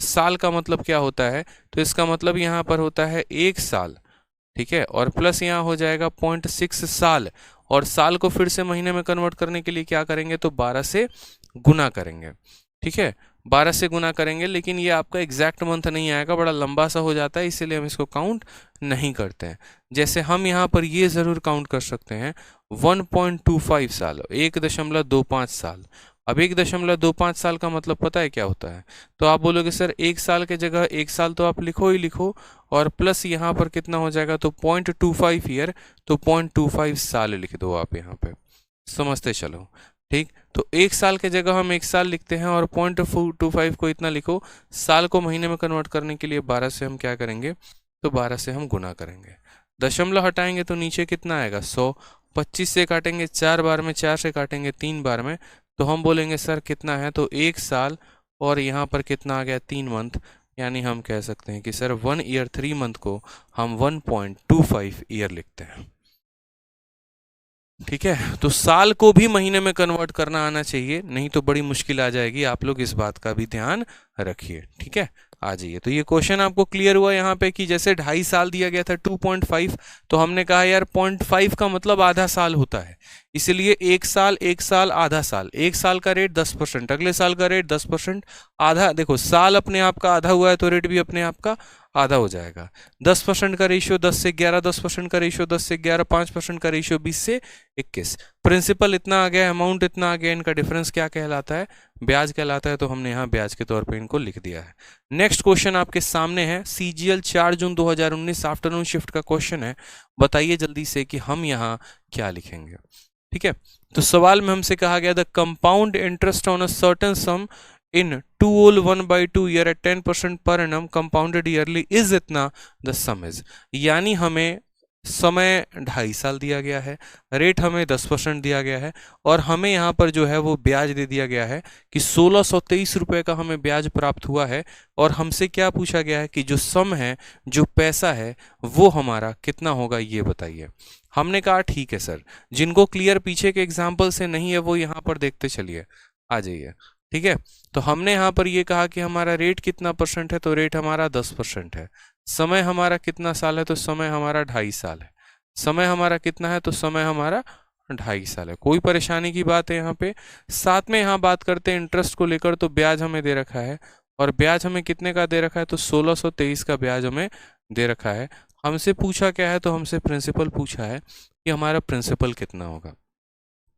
साल का मतलब क्या होता है, तो इसका मतलब यहाँ पर होता है 1 साल, ठीक है, और प्लस यहाँ हो जाएगा 0.6 साल, और साल को फिर से महीने में कन्वर्ट करने के लिए क्या करेंगे, तो 12 से गुना करेंगे। ठीक है, 12 से गुना करेंगे, लेकिन ये आपका एग्जैक्ट मंथ नहीं आएगा, बड़ा लंबा सा हो जाता है, इसीलिए हम इसको काउंट नहीं करते हैं। जैसे हम यहाँ पर ये ज़रूर काउंट कर सकते हैं 1.25 साल, 1.25 साल। अब 1.25 साल का मतलब पता है क्या होता है, तो आप बोलोगे सर 1 साल के जगह 1 साल तो आप लिखो ही लिखो, और प्लस यहाँ पर कितना हो जाएगा, तो 0.25 ईयर, तो 0.25 साल लिख दो आप यहाँ पे, समझते चलो। ठीक, तो 1 साल के जगह हम 1 साल लिखते हैं, और 0.25 को इतना लिखो। साल को महीने में कन्वर्ट करने के लिए 12 से हम क्या करेंगे, तो 12 से हम गुना करेंगे। दशमलव हटाएंगे तो नीचे कितना आएगा 100, 25 से काटेंगे 4 बार में, 4 से काटेंगे 3 बार में, तो हम बोलेंगे सर कितना है, तो 1 साल, और यहाँ पर कितना आ गया 3 मंथ, यानी हम कह सकते हैं कि सर 1 ईयर 3 मंथ को हम 1.25 ईयर लिखते हैं। ठीक है, तो साल को भी महीने में कन्वर्ट करना आना चाहिए, नहीं तो बड़ी मुश्किल आ जाएगी। आप लोग इस बात का भी ध्यान रखिए। ठीक है, आ जाइए। तो ये क्वेश्चन आपको क्लियर हुआ यहाँ पे कि जैसे 2.5 साल दिया गया था 2.5, तो हमने कहा यार 0.5 का मतलब आधा साल होता है, इसलिए एक साल आधा साल, एक साल का रेट 10%, अगले साल का रेट 10%, आधा, देखो साल अपने आप का आधा हुआ है तो रेट भी अपने आप का आधा हो जाएगा। 10% का रेशियो 10 से 11, 10% का रेशियो 10 से 11, 5% का रेशियो 20 से 21। प्रिंसिपल इतना आ गया, अमाउंट इतना आ गया, इनका डिफरेंस क्या कहलाता है? ब्याज कहलाता है। तो हमने यहाँ ब्याज के तौर पे इनको लिख दिया है। नेक्स्ट क्वेश्चन आपके सामने है, सीजीएल 4 जून 2019 आफ्टरनून शिफ्ट का क्वेश्चन है। बताइए जल्दी से कि हम यहाँ क्या लिखेंगे। ठीक है, तो सवाल में हमसे कहा गया the compound interest on a certain some in 2 whole 1/2 year at 10% per annum compounded yearly is इतना, द सम इज, यानी हमें समय 2.5 साल दिया गया है, रेट हमें 10% दिया गया है, और हमें यहाँ पर जो है वो ब्याज दे दिया गया है कि 1623 रुपये का हमें ब्याज प्राप्त हुआ है। और हमसे क्या पूछा गया है कि जो सम है, जो पैसा है, वो हमारा कितना होगा, ये बताइए। हमने कहा ठीक है सर, जिनको क्लियर पीछे के एग्जाम्पल से नहीं है वो यहाँ पर देखते चलिए, आ जाइए। ठीक है, तो हमने यहाँ पर ये कहा कि हमारा रेट कितना परसेंट है, तो रेट हमारा 10% है। समय हमारा कितना साल है, तो समय हमारा 2.5 साल है। समय हमारा कितना है, तो समय हमारा 2.5 साल है। कोई परेशानी की बात है यहाँ पे? साथ में यहाँ बात करते हैं इंटरेस्ट को लेकर, तो ब्याज हमें दे रखा है, और ब्याज हमें कितने का दे रखा है, तो 1623 का ब्याज हमें दे रखा है। हमसे पूछा क्या है, तो हमसे प्रिंसिपल पूछा है कि हमारा प्रिंसिपल कितना होगा।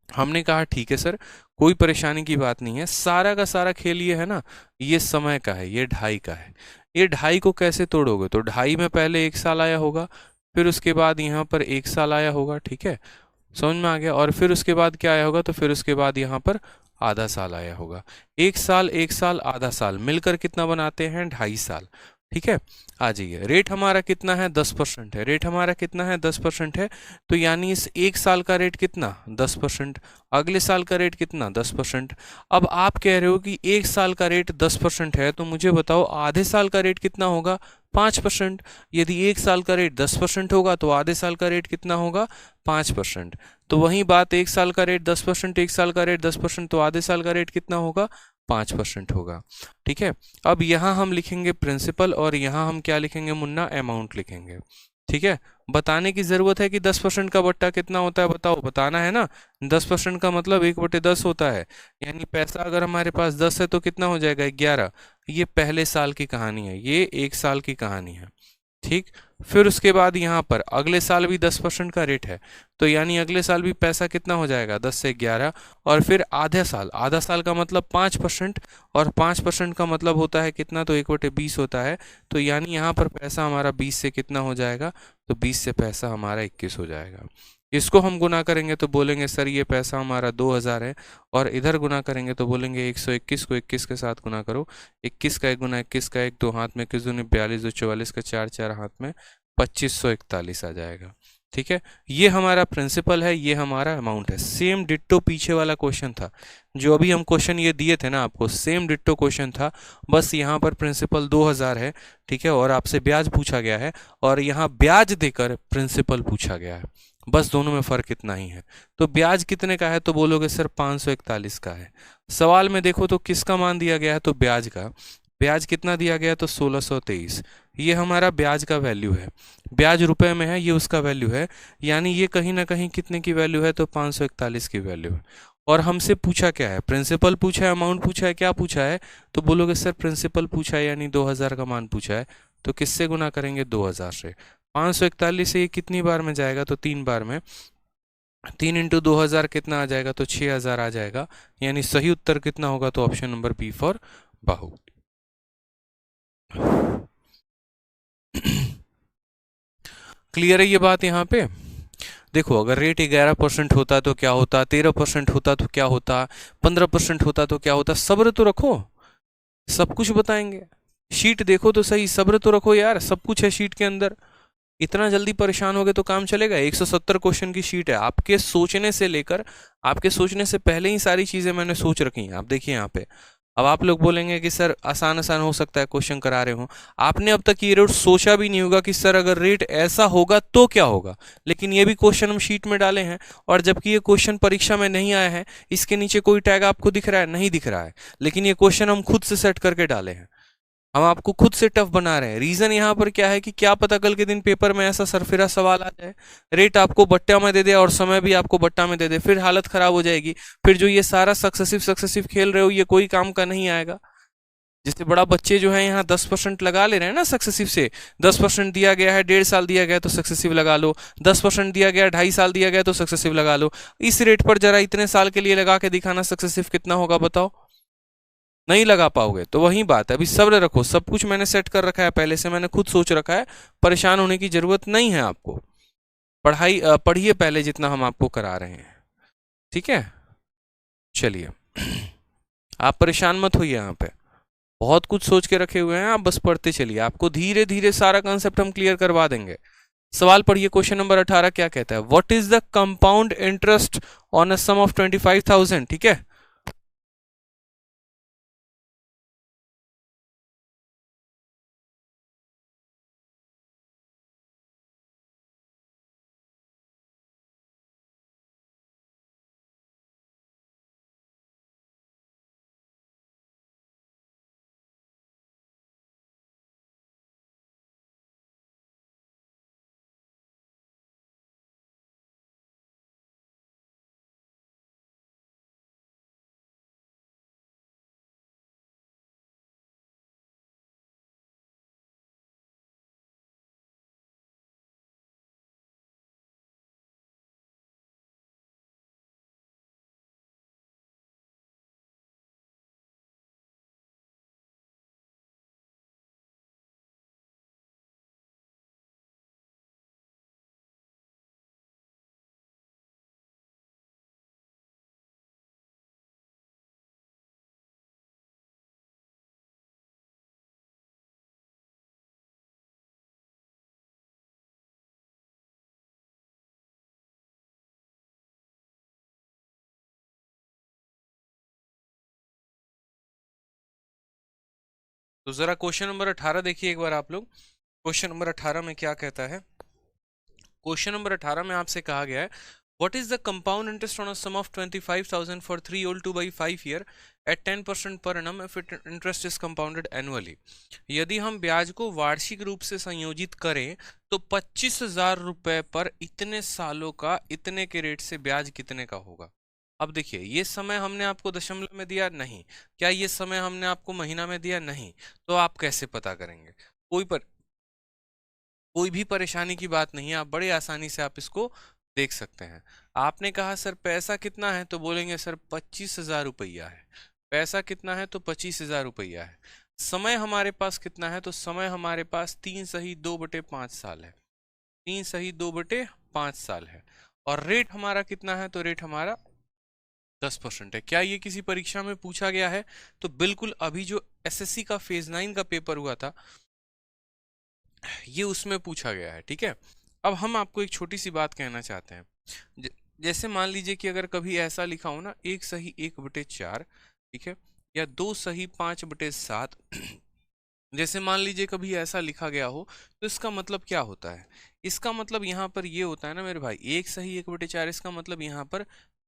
हमने कहा ठीक है सर, कोई परेशानी की बात नहीं है। सारा का सारा खेल ये है ना, ये समय का है, ये 2.5 का है। ये 2.5 को कैसे तोड़ोगे, तो 2.5 में पहले 1 साल आया होगा, फिर उसके बाद यहाँ पर 1 साल आया होगा। ठीक है, समझ में आ गया। और फिर उसके बाद क्या आया होगा, तो फिर उसके बाद यहाँ पर आधा साल आया होगा। 1 साल 1 साल आधा साल मिलकर कितना बनाते हैं, 2.5 साल। ठीक है, आ जाइए। रेट हमारा कितना है, 10% है। रेट हमारा कितना है, 10% है। तो यानी इस 1 साल का रेट कितना, 10%। अगले साल का रेट कितना, 10%। अब आप कह रहे हो कि 1 साल का रेट 10% है, तो मुझे बताओ आधे साल का रेट कितना होगा, 5%। यदि 1 साल का रेट 10% होगा तो आधे साल का रेट कितना होगा, 5%। तो वही बात, 1 साल का रेट 10%, 1 साल का रेट 10%, तो आधे साल का रेट कितना होगा, 5% होगा। ठीक है, अब यहाँ हम लिखेंगे प्रिंसिपल, और यहाँ हम क्या लिखेंगे मुन्ना, अमाउंट लिखेंगे। ठीक है, बताने की जरूरत है कि 10% का बट्टा कितना होता है, बताओ, बताना है ना। 10% का मतलब 1/10 होता है, यानी पैसा अगर हमारे पास 10 है तो कितना हो जाएगा, 11। ये पहले साल की कहानी है, ये 1 साल की कहानी है। ठीक, फिर उसके बाद यहाँ पर अगले साल भी 10% का रेट है, तो यानी अगले साल भी पैसा कितना हो जाएगा, 10 से 11। और फिर आधा साल, आधा साल का मतलब 5%, और 5% का मतलब होता है कितना, तो 1/20 होता है। तो यानी यहाँ पर पैसा हमारा 20 से कितना हो जाएगा, तो 20 से पैसा हमारा 21 हो जाएगा। इसको हम गुना करेंगे तो बोलेंगे सर ये पैसा हमारा 2000 है, और इधर गुना करेंगे तो बोलेंगे 121 को 21 के साथ गुना करो। 21 का 1 गुना 21 का 1, 2 हाथ में 21 दूनी 42, 2 44 का 4, 4 हाथ में 2541 आ जाएगा। ठीक है, ये हमारा प्रिंसिपल है, ये हमारा अमाउंट है। सेम डिट्टो पीछे वाला क्वेश्चन था, जो अभी हम क्वेश्चन ये दिए थे ना आपको, सेम डिट्टो क्वेश्चन था, बस यहाँ पर प्रिंसिपल 2000 है। ठीक है, और आपसे ब्याज पूछा गया है, और यहाँ ब्याज देकर प्रिंसिपल पूछा गया है, बस दोनों में फर्क इतना ही है। तो ब्याज कितने का है, तो बोलोगे सर 541 का है। सवाल में देखो तो किसका मान दिया गया है, तो ब्याज का। ब्याज कितना दिया गया है, तो 1623। ये हमारा ब्याज का वैल्यू है, ब्याज रुपए में है, ये उसका वैल्यू है, यानी ये कहीं ना कहीं कितने की वैल्यू है, तो 541 की वैल्यू है। और हमसे पूछा क्या है, प्रिंसिपल पूछा है, अमाउंट पूछा है, क्या पूछा है, तो बोलोगे सर प्रिंसिपल पूछा है यानी 2000 का मान पूछा है, तो किससे गुना करेंगे, 2000 से। 541 से ये कितनी बार में जाएगा, तो 3 बार में। 3 × 2000 कितना आ जाएगा, तो 6000 आ जाएगा। यानी सही उत्तर कितना होगा, तो option number B for Bahu. Clear है ये बात यहाँ पे? देखो, अगर रेट 11% होता तो क्या होता, 13% होता तो क्या होता, 15% होता तो क्या होता। सब्र तो रखो, सब कुछ बताएंगे। शीट देखो तो सही, सब्र तो रखो यार, सब कुछ है शीट के अंदर। इतना जल्दी परेशान हो गए तो काम चलेगा? 170 क्वेश्चन की शीट है, आपके सोचने से लेकर, आपके सोचने से पहले ही सारी चीजें मैंने सोच रखी हैं। आप देखिए यहाँ पे, अब आप लोग बोलेंगे कि सर आसान आसान हो सकता है क्वेश्चन करा रहे हो, आपने अब तक ये रेट सोचा भी नहीं होगा कि सर अगर रेट ऐसा होगा तो क्या होगा। लेकिन ये भी क्वेश्चन हम शीट में डाले हैं, और जबकि ये क्वेश्चन परीक्षा में नहीं आया है, इसके नीचे कोई टैग आपको दिख रहा है, नहीं दिख रहा है, लेकिन ये क्वेश्चन हम खुद से सेट करके डाले हैं। हम आपको खुद से टफ बना रहे हैं। रीजन यहाँ पर क्या है कि क्या पता कल के दिन पेपर में ऐसा सरफिरा सवाल आ जाए, रेट आपको बट्टा में दे दे और समय भी आपको बट्टा में दे दे, फिर हालत खराब हो जाएगी। फिर जो ये सारा सक्सेसिव सक्सेसिव खेल रहे हो ये कोई काम का नहीं आएगा। जैसे बड़ा बच्चे जो है यहाँ 10% लगा ले रहे हैं ना सक्सेसिव से, 10% दिया गया है, 1.5 साल दिया गया तो सक्सेसिव लगा लो, 10% दिया गया 2.5 साल दिया गया तो सक्सेसिव लगा लो। इस रेट पर जरा इतने साल के लिए लगा के दिखाना सक्सेसिव कितना होगा बताओ, नहीं लगा पाओगे। तो वही बात है, अभी सब्र रखो, सब कुछ मैंने सेट कर रखा है पहले से, मैंने खुद सोच रखा है, परेशान होने की जरूरत नहीं है आपको। पढ़िए पहले जितना हम आपको करा रहे हैं, ठीक है। चलिए आप परेशान मत होइए, यहाँ पे बहुत कुछ सोच के रखे हुए हैं, आप बस पढ़ते चलिए, आपको धीरे धीरे सारा कंसेप्ट हम क्लियर करवा देंगे। सवाल पढ़िए, क्वेश्चन नंबर 18 क्या कहता है, what is the compound interest on a sum of 25,000। ठीक है, तो जरा क्वेश्चन नंबर 18 देखिए एक बार आप लोग। क्वेश्चन नंबर 18 में क्या कहता है, क्वेश्चन नंबर 18 में आपसे कहा गया है, what is the compound interest on a sum of 25,000 for 3 old 2/5 year at 10% per annum if it interest is compounded annually. यदि हम ब्याज को वार्षिक रूप से संयोजित करें तो 25,000 रुपए पर इतने सालों का इतने के रेट से ब्याज कितने का होगा। अब देखिए, ये समय हमने आपको दशमलव में दिया नहीं, क्या ये समय हमने आपको महीना में दिया नहीं, तो आप कैसे पता करेंगे। कोई भी परेशानी की बात नहीं है, आप बड़े आसानी से आप इसको देख सकते हैं। आपने कहा सर पैसा कितना है, तो बोलेंगे सर 25,000 रुपया है। पैसा कितना है, तो 25,000 रुपया है। समय हमारे पास कितना है, तो समय हमारे पास 3 सही 2/5 साल है। 3 सही 2/5 साल है। और रेट हमारा कितना है, तो रेट हमारा 10% है। क्या ये किसी परीक्षा में पूछा गया है, तो बिल्कुल अभी जो एसएससी का फेज 9 का पेपर हुआ था ये उसमें पूछा गया है। ठीक है, अब हम आपको एक छोटी सी बात कहना चाहते हैं। जैसे मान लीजिए कि अगर कभी ऐसा लिखा हो ना, 1 सही 1/4, ठीक है, या 2 सही 5/7 जैसे मान लीजिए कभी ऐसा लिखा गया हो, तो इसका मतलब क्या होता है, इसका मतलब यहाँ पर ये होता है ना मेरे भाई, 1 सही 1/4, इसका मतलब यहाँ पर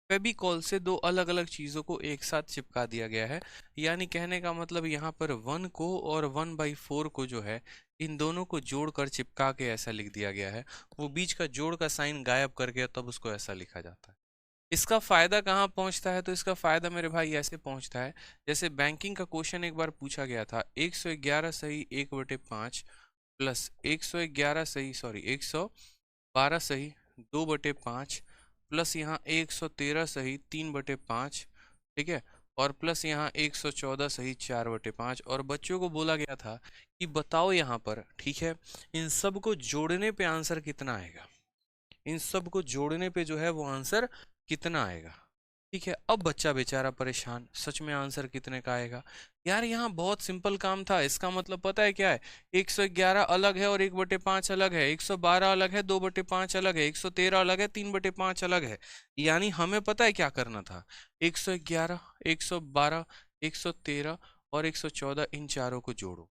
फेविकॉल से दो अलग अलग चीजों को एक साथ चिपका दिया गया है। यानी कहने का मतलब यहाँ पर 1 को और 1/4 को जो है, इन दोनों को जोड़कर चिपका के ऐसा लिख दिया गया है। वो बीच का जोड़ का साइन गायब कर गया, तब उसको ऐसा लिखा जाता है। इसका फायदा कहाँ पहुंचता है, तो इसका फायदा मेरे भाई ऐसे पहुंचता है, जैसे बैंकिंग का क्वेश्चन एक बार पूछा गया था, 111 सही 1/5 प्लस 111 सही सॉरी 112 सही 2/5 प्लस यहाँ 113 सही 3/5, ठीक है, और प्लस यहाँ 114 सही 4/5। और बच्चों को बोला गया था कि बताओ यहाँ पर, ठीक है, इन सब को जोड़ने पे आंसर कितना आएगा, इन सब को जोड़ने पे जो है वो आंसर कितना आएगा। ठीक है, अब बच्चा बेचारा परेशान, सच में आंसर कितने का आएगा। यार यहाँ बहुत सिंपल काम था, इसका मतलब पता है क्या है, 111 अलग है और 1/5 अलग है, 112 अलग है, 2/5 अलग है, 113 अलग है, 3/5 अलग है। यानी हमें पता है क्या करना था, 111 112 113 और 114 इन चारों को जोड़ो।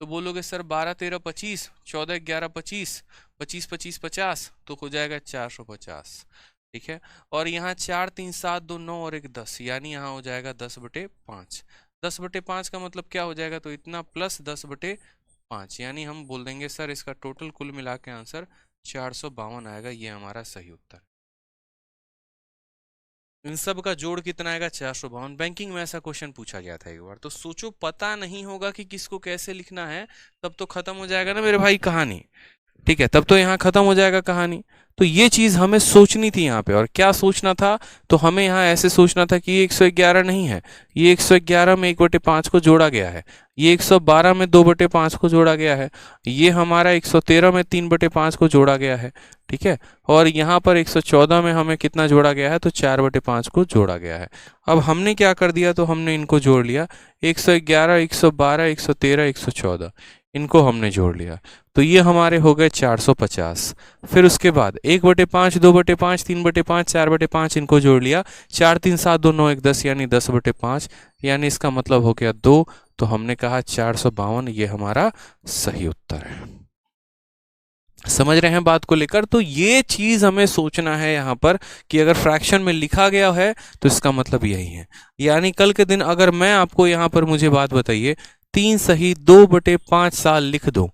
तो बोलोगे सर 12 13 25, 14 11 25, 25 25 50, तो हो जाएगा 450। ठीक है, और यहाँ 4 3 7 2 9 और 1 10, यानी यहाँ हो जाएगा 10/5। 10/5 का मतलब क्या हो जाएगा, तो इतना प्लस 10/5, यानी हम बोल देंगे सर इसका टोटल कुल मिला के आंसर 452 आएगा। ये हमारा सही उत्तर। इन सब का जोड़ कितना आएगा, 452। बैंकिंग में ऐसा क्वेश्चन पूछा गया था एक बार, तो सोचो पता नहीं होगा कि किसको कैसे लिखना है, तब तो खत्म हो जाएगा ना मेरे भाई कहानी। ठीक है, तब तो यहाँ खत्म हो जाएगा कहानी। तो ये चीज हमें सोचनी थी यहाँ पे, और क्या सोचना था, तो हमें यहाँ ऐसे सोचना था कि ये 111 नहीं है, ये 111 में 1/5 को जोड़ा गया है, ये 112 में 2/5 को जोड़ा गया है, ये हमारा 113 में 3/5 को जोड़ा गया है। ठीक है, और यहाँ पर 114 में हमें कितना जोड़ा गया है, तो 4/5 को जोड़ा गया है। अब हमने क्या कर दिया, तो हमने इनको जोड़ लिया, 111, 112, 113, 114, इनको हमने जोड़ लिया, तो ये हमारे हो गए 450। फिर उसके बाद 1/5, 2/5, 3/5, 4/5, इनको जोड़ लिया, 4 3 7 2 9 1 10, यानी 10/5, यानी इसका मतलब हो गया 2। तो हमने कहा 452, ये हमारा सही उत्तर है। समझ रहे हैं बात को लेकर? तो ये चीज हमें सोचना है यहाँ पर कि अगर फ्रैक्शन में लिखा गया है तो इसका मतलब यही है। यानी कल के दिन अगर मैं आपको यहाँ पर, मुझे बात बताइए, 3 सही 2/5 साल लिख दूं,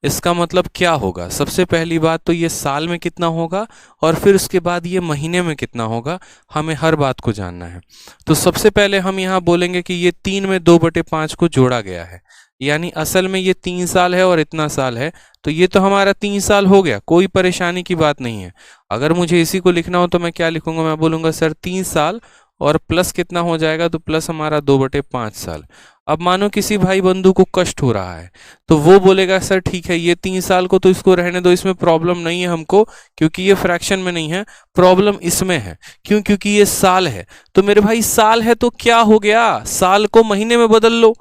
इसका मतलब क्या होगा? सबसे पहली बात तो ये साल में कितना होगा, और फिर उसके बाद ये महीने में कितना होगा, हमें हर बात को जानना है। तो सबसे पहले हम यहाँ बोलेंगे कि ये 3 में 2/5 को जोड़ा गया है, यानी असल में ये 3 साल है और इतना साल है, तो ये तो हमारा 3 साल हो गया, कोई परेशानी की बात नहीं है। अगर मुझे इसी को लिखना हो तो मैं क्या लिखूंगा, मैं बोलूंगा सर 3 साल और प्लस कितना हो जाएगा, तो प्लस हमारा 2/5 साल। अब मानो किसी भाई बंधु को कष्ट हो रहा है, तो वो बोलेगा सर ठीक है ये 3 साल को तो इसको रहने दो, इसमें प्रॉब्लम नहीं है हमको, क्योंकि ये फ्रैक्शन में नहीं है, प्रॉब्लम इसमें है। क्यों? क्योंकि ये साल है। तो मेरे भाई साल है तो क्या हो गया, साल को महीने में बदल लो,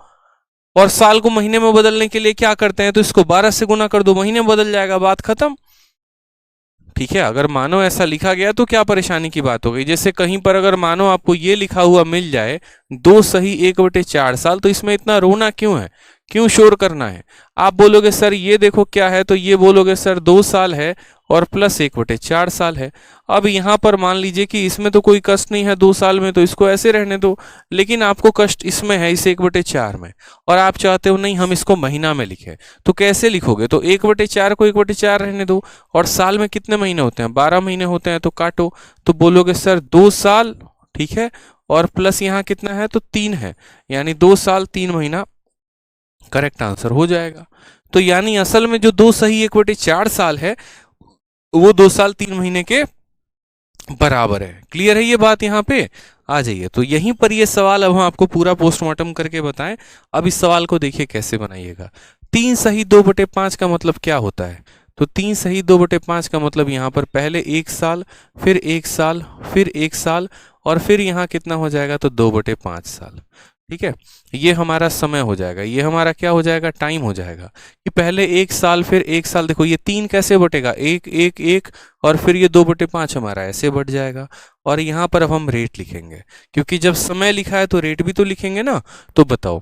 और साल को महीने में बदलने के लिए क्या करते हैं, तो इसको 12 से गुना कर दो, महीने में बदल जाएगा, बात खत्म। ठीक है, अगर मानो ऐसा लिखा गया तो क्या परेशानी की बात हो गई। जैसे कहीं पर अगर मानो आपको ये लिखा हुआ मिल जाए 2 सही 1/4 साल, तो इसमें इतना रोना क्यों है, क्यों शोर करना है? आप बोलोगे सर ये देखो क्या है, तो ये बोलोगे सर 2 साल है और प्लस 1/4 साल है। अब यहाँ पर मान लीजिए कि इसमें तो कोई कष्ट नहीं है 2 साल में, तो इसको ऐसे रहने दो, लेकिन आपको कष्ट इसमें है, इस 1/4 में, और आप चाहते हो नहीं हम इसको महीना में लिखें, तो कैसे लिखोगे? तो 1/4 को 1/4 रहने दो, और साल में कितने महीने होते हैं, 12 महीने होते हैं, तो काटो, तो बोलोगे सर 2 साल, ठीक है, और प्लस यहाँ कितना है, तो 3 है, यानी 2 साल 3 महीना, करेक्ट आंसर हो जाएगा। तो यानी असल में जो 2 सही 1/4 साल है, वो 2 साल 3 महीने के बराबर है। क्लियर है ये बात? यहाँ पे आ जाइए। तो यहीं पर ये सवाल अब हम आपको पूरा पोस्टमार्टम करके बताएं। अब इस सवाल को देखिए कैसे बनाइएगा। 3 सही 2/5 का मतलब क्या होता है? तो 3 सही 2/5 का मतलब यहाँ पर पहले 1 साल, फिर 1 साल, फिर 1 साल, और फिर यहाँ कितना हो जाएगा, तो 2/5 साल। ठीक है, ये हमारा समय हो जाएगा, ये हमारा क्या हो जाएगा, टाइम हो जाएगा, कि पहले 1 साल फिर 1 साल। देखो ये 3 कैसे बटेगा, 1 1 1, और फिर ये 2/5 हमारा ऐसे बढ़ जाएगा। और यहाँ पर अब हम रेट लिखेंगे, क्योंकि जब समय लिखा है तो रेट भी तो लिखेंगे ना। तो बताओ,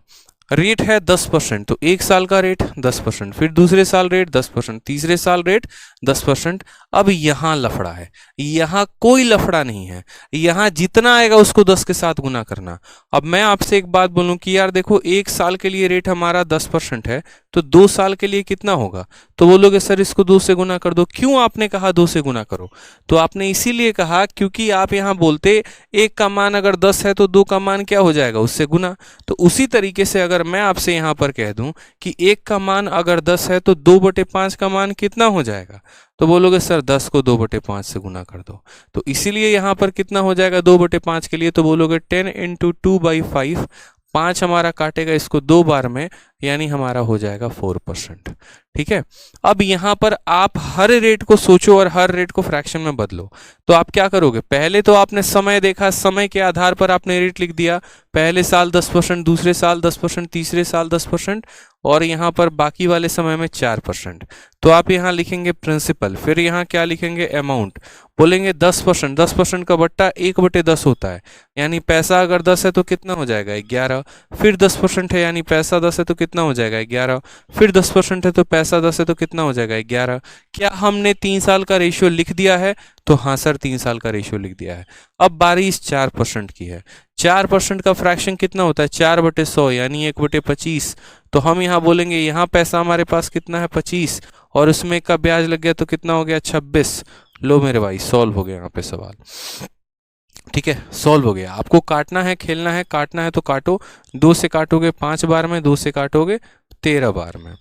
रेट है 10%, तो 1 साल का रेट 10%, फिर दूसरे साल रेट 10%, तीसरे साल रेट 10%। अब यहाँ लफड़ा है, यहाँ कोई लफड़ा नहीं है, यहाँ जितना आएगा उसको 10 के साथ गुना करना। अब मैं आपसे एक बात बोलूं कि यार देखो 1 साल के लिए रेट हमारा 10% है, तो 2 साल के लिए कितना होगा? तो बोलोगे सर इसको 2 से गुना कर दो। क्यों आपने कहा 2 से गुना करो? तो आपने इसीलिए कहा क्योंकि आप यहाँ बोलते 1 का मान अगर 10 है तो 2 का मान क्या हो जाएगा, उससे गुना। तो उसी तरीके से अगर मैं आपसे यहाँ पर कह दूं कि 1 का मान अगर 10 है तो 2/5 का मान कितना हो जाएगा, तो बोलोगे सर 10 को 2/5 से गुना कर दो। तो इसीलिए यहाँ पर कितना हो जाएगा 2/5 के लिए, तो बोलोगे 10 × 2/5, 5 हमारा काटेगा इसको 2 बार में, यानी हमारा हो जाएगा 4%। ठीक है, अब यहाँ पर आप हर रेट को सोचो और हर रेट को फ्रैक्शन में बदलो। तो आप क्या करोगे, पहले तो आपने समय देखा, समय के आधार पर आपने रेट लिख दिया, पहले साल 10%, दूसरे साल 10%, तीसरे साल 10%, और यहाँ पर बाकी वाले समय में 4%। तो आप यहाँ लिखेंगे प्रिंसिपल, फिर यहाँ क्या लिखेंगे, अमाउंट, बोलेंगे 10%, 10% का बट्टा 1/10 होता है, यानी पैसा अगर 10 है तो कितना हो जाएगा, 11। फिर 10% है यानी पैसा 10 है तो कितना हो जाएगा, 11। फिर 10% है तो पैसा 10 है तो कितना हो जाएगा, 11। क्या हमने 3 साल का रेशियो लिख दिया है? तो हाँ सर 3 साल का रेशियो लिख दिया है। अब बारी इस 4% की है। 4% का फ्रैक्शन कितना होता है? 4/100 यानी 1/25। तो हम यहाँ बोलेंगे यहाँ पैसा हमारे पास कितना है? 25, और उसमें का ब्याज लग गया तो कितना हो गया? 26। लो मेरे भाई, सॉल्व हो गया यहाँ पे सवाल। ठीक है, सॉल्व हो गया। आपको काटना है, खेलना है, काटना है तो काटो। 2 से काटोगे 5 बार में, 2 से काटोगे 13 बार में।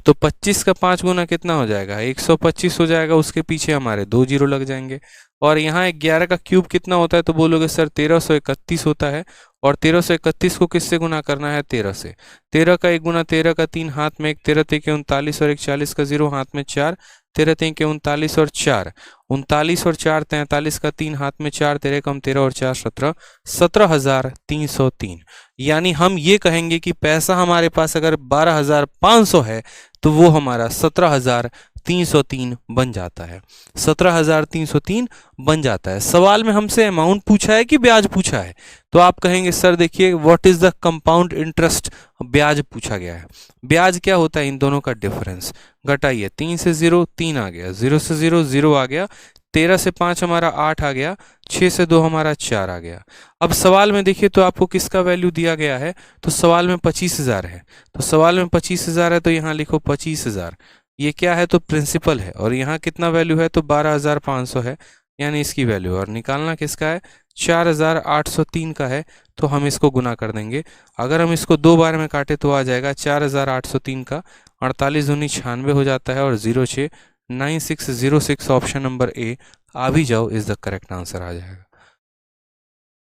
तो 25 का 5 गुना कितना हो जाएगा? 125 हो जाएगा। उसके पीछे हमारे 2 जीरो लग जाएंगे। और यहाँ 11 का क्यूब कितना होता है? तो बोलोगे सर 1331 होता है। और 1331 को किससे गुना करना है? 13 से। 13 का 1 गुना, 13 का 3 हाथ में 1, 13 के 39 और 1 40 का 0 हाथ में 4, 13 के 39 और 4, 39 और 4 43 का 3 हाथ में 4, 13 कम 13 और 4 17, 17,303। यानी हम ये कहेंगे कि पैसा हमारे पास अगर 12,500 है तो वो हमारा 17,303 बन जाता है। 17,303 बन जाता है। सवाल में हमसे अमाउंट पूछा है कि ब्याज पूछा है? तो आप कहेंगे सर देखिए what is the compound interest, ब्याज पूछा गया है। ब्याज क्या होता है? इन दोनों का डिफरेंस। घटाइए, 3 से 0 3 आ गया, 0 से 0 0 आ गया, 13 से 5 हमारा 8 आ गया, 6 से 2 हमारा 4 आ गया। अब सवाल में देखिए तो आपको किसका वैल्यू दिया गया है? तो सवाल में 25,000 है। तो सवाल में 25,000 है तो यहाँ लिखो 25,000। ये क्या है? तो प्रिंसिपल है। और यहाँ कितना वैल्यू है? तो 12,500 है, यानी इसकी वैल्यू। और निकालना किसका है? 4,803 का है। तो हम इसको गुना कर देंगे। अगर हम इसको 2 बार में काटे तो आ जाएगा 4,803 का 48 दूनी 96 हो जाता है, और 06 9606 ऑप्शन नंबर ए आ भी जाओ इज द करेक्ट आंसर आ जाएगा।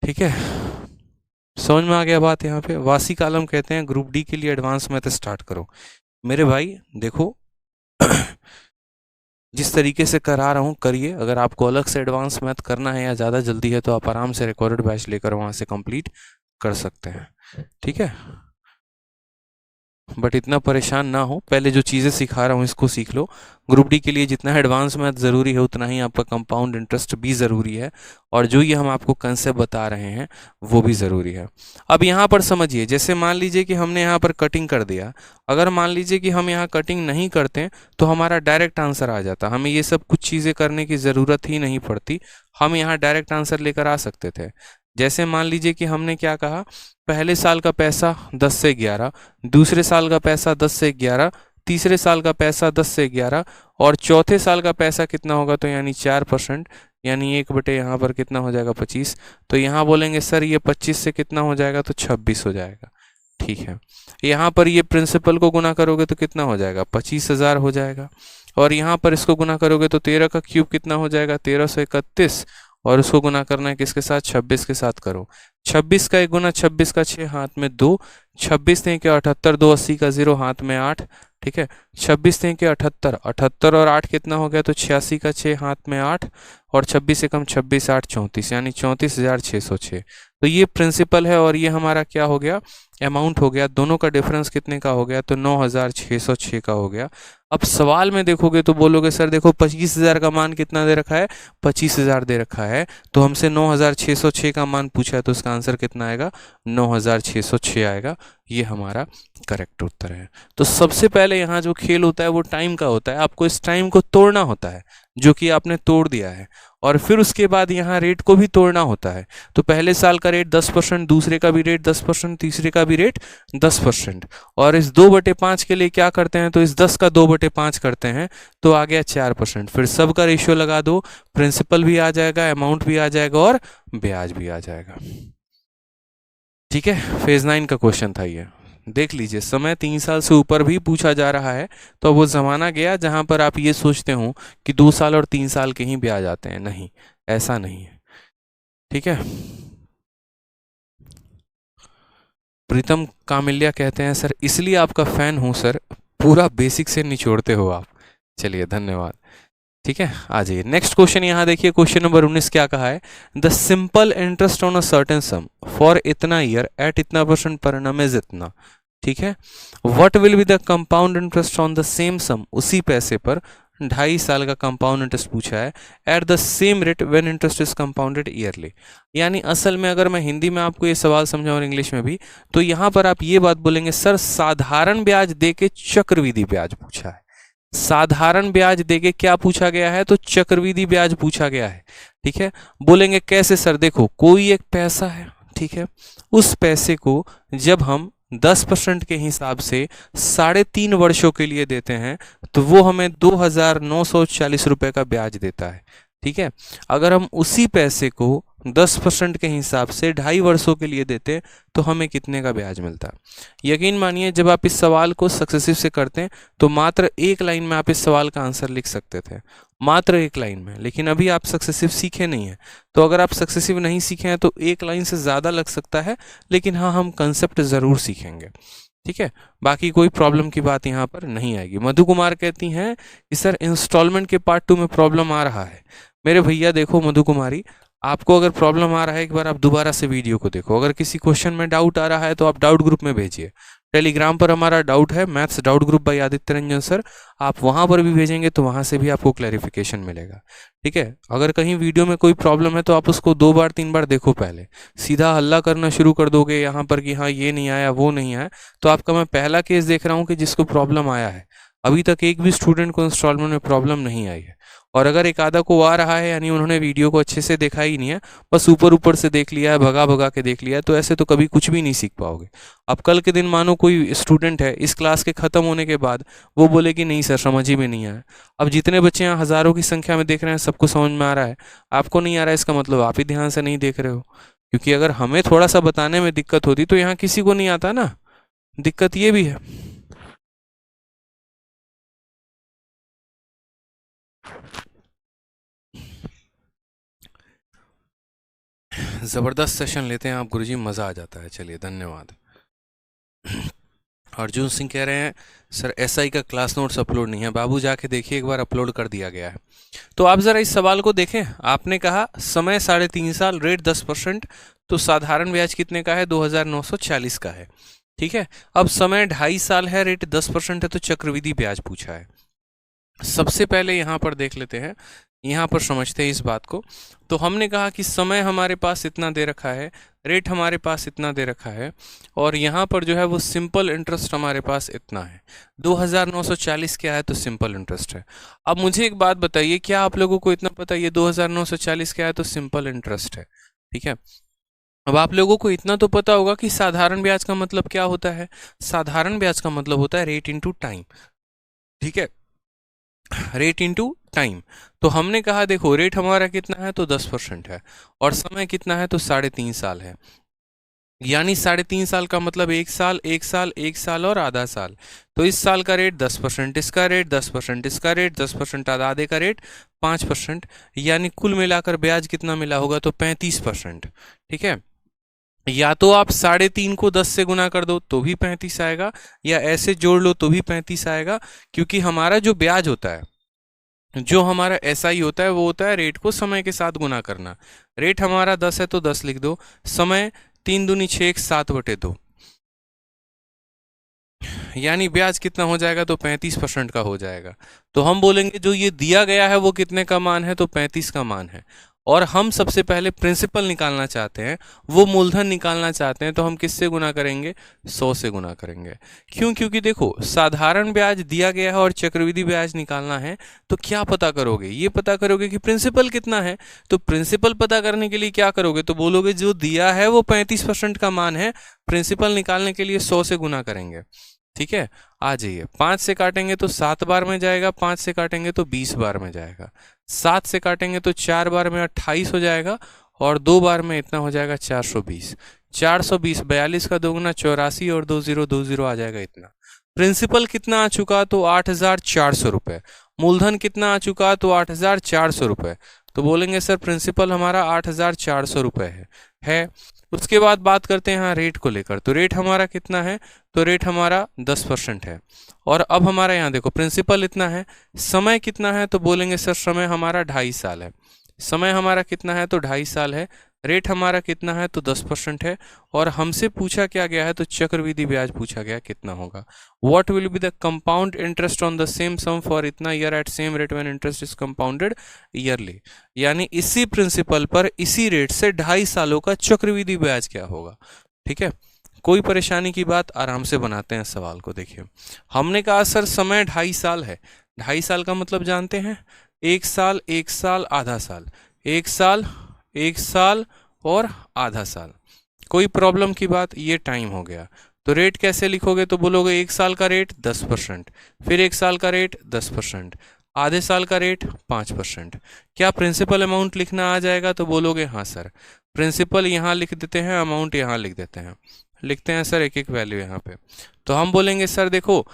ठीक है, समझ में आ गया बात? यहाँ पे वासी कालम कहते हैं ग्रुप डी के लिए एडवांस मैथ स्टार्ट करो। मेरे भाई देखो जिस तरीके से करा रहा हूँ करिए। अगर आपको अलग से एडवांस मैथ करना है या ज़्यादा जल्दी है तो आप आराम से रिकॉर्डेड बैच लेकर वहाँ से कंप्लीट कर सकते हैं। ठीक है, बट इतना परेशान ना हो, पहले जो चीज़ें सिखा रहा हूँ इसको सीख लो। ग्रुप डी के लिए जितना एडवांस मैथ ज़रूरी है उतना ही आपका कंपाउंड इंटरेस्ट भी ज़रूरी है, और जो ये हम आपको कंसेप्ट बता रहे हैं वो भी ज़रूरी है। अब यहाँ पर समझिए, जैसे मान लीजिए कि हमने यहाँ पर कटिंग कर दिया। अगर मान लीजिए कि हम यहाँ कटिंग नहीं करते तो हमारा डायरेक्ट आंसर आ जाता, हमें ये सब कुछ चीज़ें करने की ज़रूरत ही नहीं पड़ती, हम यहाँ डायरेक्ट आंसर लेकर आ सकते थे। जैसे मान लीजिए कि हमने क्या कहा, पहले साल का पैसा 10 से 11, दूसरे साल का पैसा 10 से 11, तीसरे साल का पैसा 10 से 11, और चौथे साल का पैसा कितना होगा? तो यानी 4%, यानी 1 बटे यहाँ पर कितना हो जाएगा? 25। तो यहाँ बोलेंगे सर ये 25 से कितना हो जाएगा? तो 26 हो जाएगा। ठीक है, यहाँ पर ये प्रिंसिपल को गुना करोगे तो कितना हो जाएगा? 25,000 हो जाएगा। और यहाँ पर इसको गुना करोगे तो 13 का क्यूब कितना हो जाएगा? 1331। और उसको गुना करना है किसके साथ? 26 के साथ करो। 26 का 1 गुना, 26 का 6 हाथ में 2, 26 3 के 78, 2 80 का 0 हाथ में 8। ठीक है, 26 3 के 78, 78 और 8 कितना हो गया? तो 86 का 6 हाथ में 8, और 26 से कम 26 8 34, यानी 34,606। तो ये प्रिंसिपल है और ये हमारा क्या हो गया? अमाउंट हो गया। दोनों का डिफरेंस कितने का हो गया? तो 9,606 का हो गया। अब सवाल में देखोगे तो बोलोगे सर देखो 25,000 का मान कितना दे रखा है? 25,000 दे रखा है। तो हमसे 9,606 का मान पूछा है, तो इसका आंसर कितना आएगा? 9,606 आएगा। ये हमारा करेक्ट उत्तर है। तो सबसे पहले यहाँ जो खेल होता है वो टाइम का होता है। आपको इस टाइम को तोड़ना होता है, जो कि आपने तोड़ दिया है, और फिर उसके बाद यहाँ रेट को भी तोड़ना होता है। तो पहले साल का रेट 10%, दूसरे का भी रेट 10%, तीसरे का भी रेट 10%, और इस 2/5 के लिए क्या करते हैं? तो इस 10 का 2/5 करते हैं, तो आ गया 4%। फिर सबका रेशियो लगा दो, प्रिंसिपल भी आ जाएगा, अमाउंट भी आ जाएगा, और ब्याज भी आ जाएगा। ठीक है, फेज 9 का क्वेश्चन था ये। देख लीजिए, समय 3 साल से ऊपर भी पूछा जा रहा है, तो वो जमाना गया जहां पर आप ये सोचते हो कि 2 साल और 3 साल के ही ब्याज आते हैं। नहीं, ऐसा नहीं है। ठीक है, प्रीतम कामिलिया कहते हैं सर इसलिए आपका फैन हूं सर, पूरा बेसिक से निचोड़ते हो आप। चलिए धन्यवाद। ठीक है, आ जाइए नेक्स्ट क्वेश्चन। यहाँ देखिए क्वेश्चन नंबर 19 क्या कहा है? The simple interest on a certain sum for इतना ईयर एट इतना % पर annum इज इतना। ठीक है, what will be the compound interest on the same sum, उसी पैसे पर 2.5 साल का कंपाउंड इंटरेस्ट पूछा है, at the same rate when interest is compounded yearly. यानी असल में अगर मैं हिंदी में आपको ये सवाल समझाऊं और इंग्लिश में भी, तो यहाँ पर आप ये बात बोलेंगे सर साधारण ब्याज दे के चक्रवृद्धि ब्याज पूछा है। साधारण ब्याज देके क्या पूछा गया है, तो चक्रवृद्धि ब्याज पूछा गया है। ठीक है, बोलेंगे कैसे सर, देखो कोई एक पैसा है, ठीक है, उस पैसे को जब हम 10% के हिसाब से 3.5 वर्षों के लिए देते हैं तो वो हमें 2,940 रुपए का ब्याज देता है। ठीक है, अगर हम उसी पैसे को 10% के हिसाब से 2.5 वर्षों के लिए देते तो हमें कितने का ब्याज मिलता है। यकीन मानिए जब आप इस सवाल को सक्सेसिव से करते हैं तो मात्र एक लाइन में आप इस सवाल का आंसर लिख सकते थे, मात्र एक लाइन में। लेकिन अभी आप सक्सेसिव सीखे नहीं हैं, तो अगर आप सक्सेसिव नहीं सीखे हैं तो एक लाइन से ज़्यादा लग सकता है, लेकिन हाँ हम कंसेप्ट ज़रूर सीखेंगे। ठीक है, बाकी कोई प्रॉब्लम की बात यहाँ पर नहीं आएगी। मधु कुमार कहती हैं कि सर इंस्टॉलमेंट के पार्ट 2 में प्रॉब्लम आ रहा है। मेरे भैया देखो मधु कुमारी, आपको अगर प्रॉब्लम आ रहा है एक बार आप दोबारा से वीडियो को देखो। अगर किसी क्वेश्चन में डाउट आ रहा है तो आप डाउट ग्रुप में भेजिए। टेलीग्राम पर हमारा डाउट है maths doubt group by Aditya Ranjan sir, आप वहां पर भी भेजेंगे तो वहां से भी आपको क्लैरिफिकेशन मिलेगा। ठीक है, अगर कहीं वीडियो में कोई प्रॉब्लम है तो आप उसको 2 बार 3 बार देखो पहले। सीधा हल्ला करना शुरू कर दोगे यहाँ पर कि हाँ ये नहीं आया वो नहीं आया, तो आपका मैं पहला केस देख रहा हूँ कि जिसको प्रॉब्लम आया है। अभी तक एक भी स्टूडेंट को इंस्टॉलमेंट में प्रॉब्लम नहीं आई है, और अगर एक आधा को आ रहा है यानी उन्होंने वीडियो को अच्छे से देखा ही नहीं है, बस ऊपर ऊपर से देख लिया है, भगा भगा के देख लिया है, तो ऐसे तो कभी कुछ भी नहीं सीख पाओगे। अब कल के दिन मानो कोई स्टूडेंट है इस क्लास के खत्म होने के बाद वो बोले कि नहीं सर समझ ही में नहीं आया। अब जितने बच्चे यहाँ हजारों की संख्या में देख रहे हैं सबको समझ में आ रहा है, आपको नहीं आ रहा है इसका मतलब आप ही ध्यान से नहीं देख रहे हो। क्योंकि अगर हमें थोड़ा सा बताने में दिक्कत होती तो यहाँ किसी को नहीं आता ना, दिक्कत ये भी है। ज़बरदस्त सेशन लेते हैं आप गुरुजी, मज़ा आ जाता है। चलिए धन्यवाद। अर्जुन सिंह कह रहे हैं सर एसआई का क्लास नोट्स अपलोड नहीं है। बाबू जाके देखिए एक बार, अपलोड कर दिया गया है। तो आप ज़रा इस सवाल को देखें, आपने कहा समय 3.5 साल, रेट 10%, तो साधारण ब्याज कितने का है, 2,940 का है। ठीक है, अब समय 2.5 साल है, रेट 10% है, तो चक्रवृद्धि ब्याज पूछा है। सबसे पहले यहाँ पर देख लेते हैं, यहाँ पर समझते हैं इस बात को। तो हमने कहा कि समय हमारे पास इतना दे रखा है, रेट हमारे पास इतना दे रखा है, और यहाँ पर जो है वो सिंपल इंटरेस्ट हमारे पास इतना है। 2,940 क्या है, तो सिंपल इंटरेस्ट है। अब मुझे एक बात बताइए, क्या आप लोगों को इतना पता है ये 2,940 क्या है, तो सिंपल इंटरेस्ट है। ठीक है, अब आप लोगों को इतना तो पता होगा कि साधारण ब्याज का मतलब क्या होता है। साधारण ब्याज का मतलब होता है रेट इनटू टाइम। ठीक है, रेट इनटू टाइम। तो हमने कहा देखो रेट हमारा कितना है, तो 10% है, और समय कितना है, तो 3.5 साल है। यानी 3.5 साल का मतलब 1 साल 1 साल 1 साल और आधा साल। तो इस साल का रेट 10%, इसका रेट 10%, इसका रेट 10%, आधे का रेट 5%, यानी कुल मिलाकर ब्याज कितना मिला होगा, तो 35%। ठीक है, या तो आप 3.5 को 10 से गुना कर दो तो भी 35 आएगा, या ऐसे जोड़ लो तो भी 35 आएगा। क्योंकि हमारा जो ब्याज होता है, जो हमारा एसआई होता है, वो होता है रेट को समय के साथ गुना करना। रेट हमारा 10 है तो 10 लिख दो, समय 3 दूनी 6, 7/2, यानी ब्याज कितना हो जाएगा, तो 35% का हो जाएगा। तो हम बोलेंगे जो ये दिया गया है वो कितने का मान है, तो 35 का मान है। और हम सबसे पहले प्रिंसिपल निकालना चाहते हैं, वो मूलधन निकालना चाहते हैं, तो हम किससे गुना करेंगे, 100 से गुना करेंगे। क्यों, क्योंकि देखो साधारण ब्याज दिया गया है और चक्रवृद्धि ब्याज निकालना है, तो क्या पता करोगे, ये पता करोगे कि प्रिंसिपल कितना है। तो प्रिंसिपल पता करने के लिए क्या करोगे, तो बोलोगे जो दिया है वो 35% का मान है, प्रिंसिपल निकालने के लिए 100 से गुना करेंगे। ठीक है, आ जाइए, 5 से काटेंगे तो 7 बार में जाएगा, 5 से काटेंगे तो 20 बार में जाएगा, 7 से काटेंगे तो 4 बार में 28 हो जाएगा, और 2 बार में इतना हो जाएगा 420। 420, 42 का 2 गुना 84, और 2020 आ जाएगा इतना। प्रिंसिपल कितना आ चुका, तो 8,400 रुपये। मूलधन कितना आ चुका, तो 8,400 रुपये। तो बोलेंगे सर प्रिंसिपल हमारा 8,400 रुपये है। उसके बाद बात करते हैं यहाँ रेट को लेकर। तो रेट हमारा कितना है, तो रेट हमारा 10% है। और अब हमारा यहाँ देखो प्रिंसिपल इतना है, समय कितना है, तो बोलेंगे सर समय हमारा 2.5 साल है। समय हमारा कितना है, तो 2.5 साल है। रेट हमारा कितना है, तो 10% है। और हमसे पूछा क्या गया है, तो चक्रवृद्धि ब्याज पूछा गया कितना होगा। What will be the compound interest on the same sum for इतना year at same rate when interest is compounded yearly. यानी इसी प्रिंसिपल पर इसी रेट से 2.5 सालों का चक्रवृद्धि ब्याज क्या होगा। ठीक है, कोई परेशानी की बात, आराम से बनाते हैं सवाल को। देखिए हमने कहा सर समय 2.5 साल है, 2.5 साल का मतलब जानते हैं, 1 साल, 1 साल, आधा साल, 1 साल, 1 साल और आधा साल। कोई प्रॉब्लम की बात? ये टाइम हो गया। तो रेट कैसे लिखोगे? तो बोलोगे 1 साल का रेट 10%, फिर 1 साल का रेट 10%, आधे साल का रेट 5%। क्या प्रिंसिपल अमाउंट लिखना आ जाएगा? तो बोलोगे हाँ सर। प्रिंसिपल यहाँ लिख देते हैं, अमाउंट यहाँ लिख देते हैं, लिखते हैं सर एक एक वैल्यू यहाँ पे। तो हम बोलेंगे सर देखो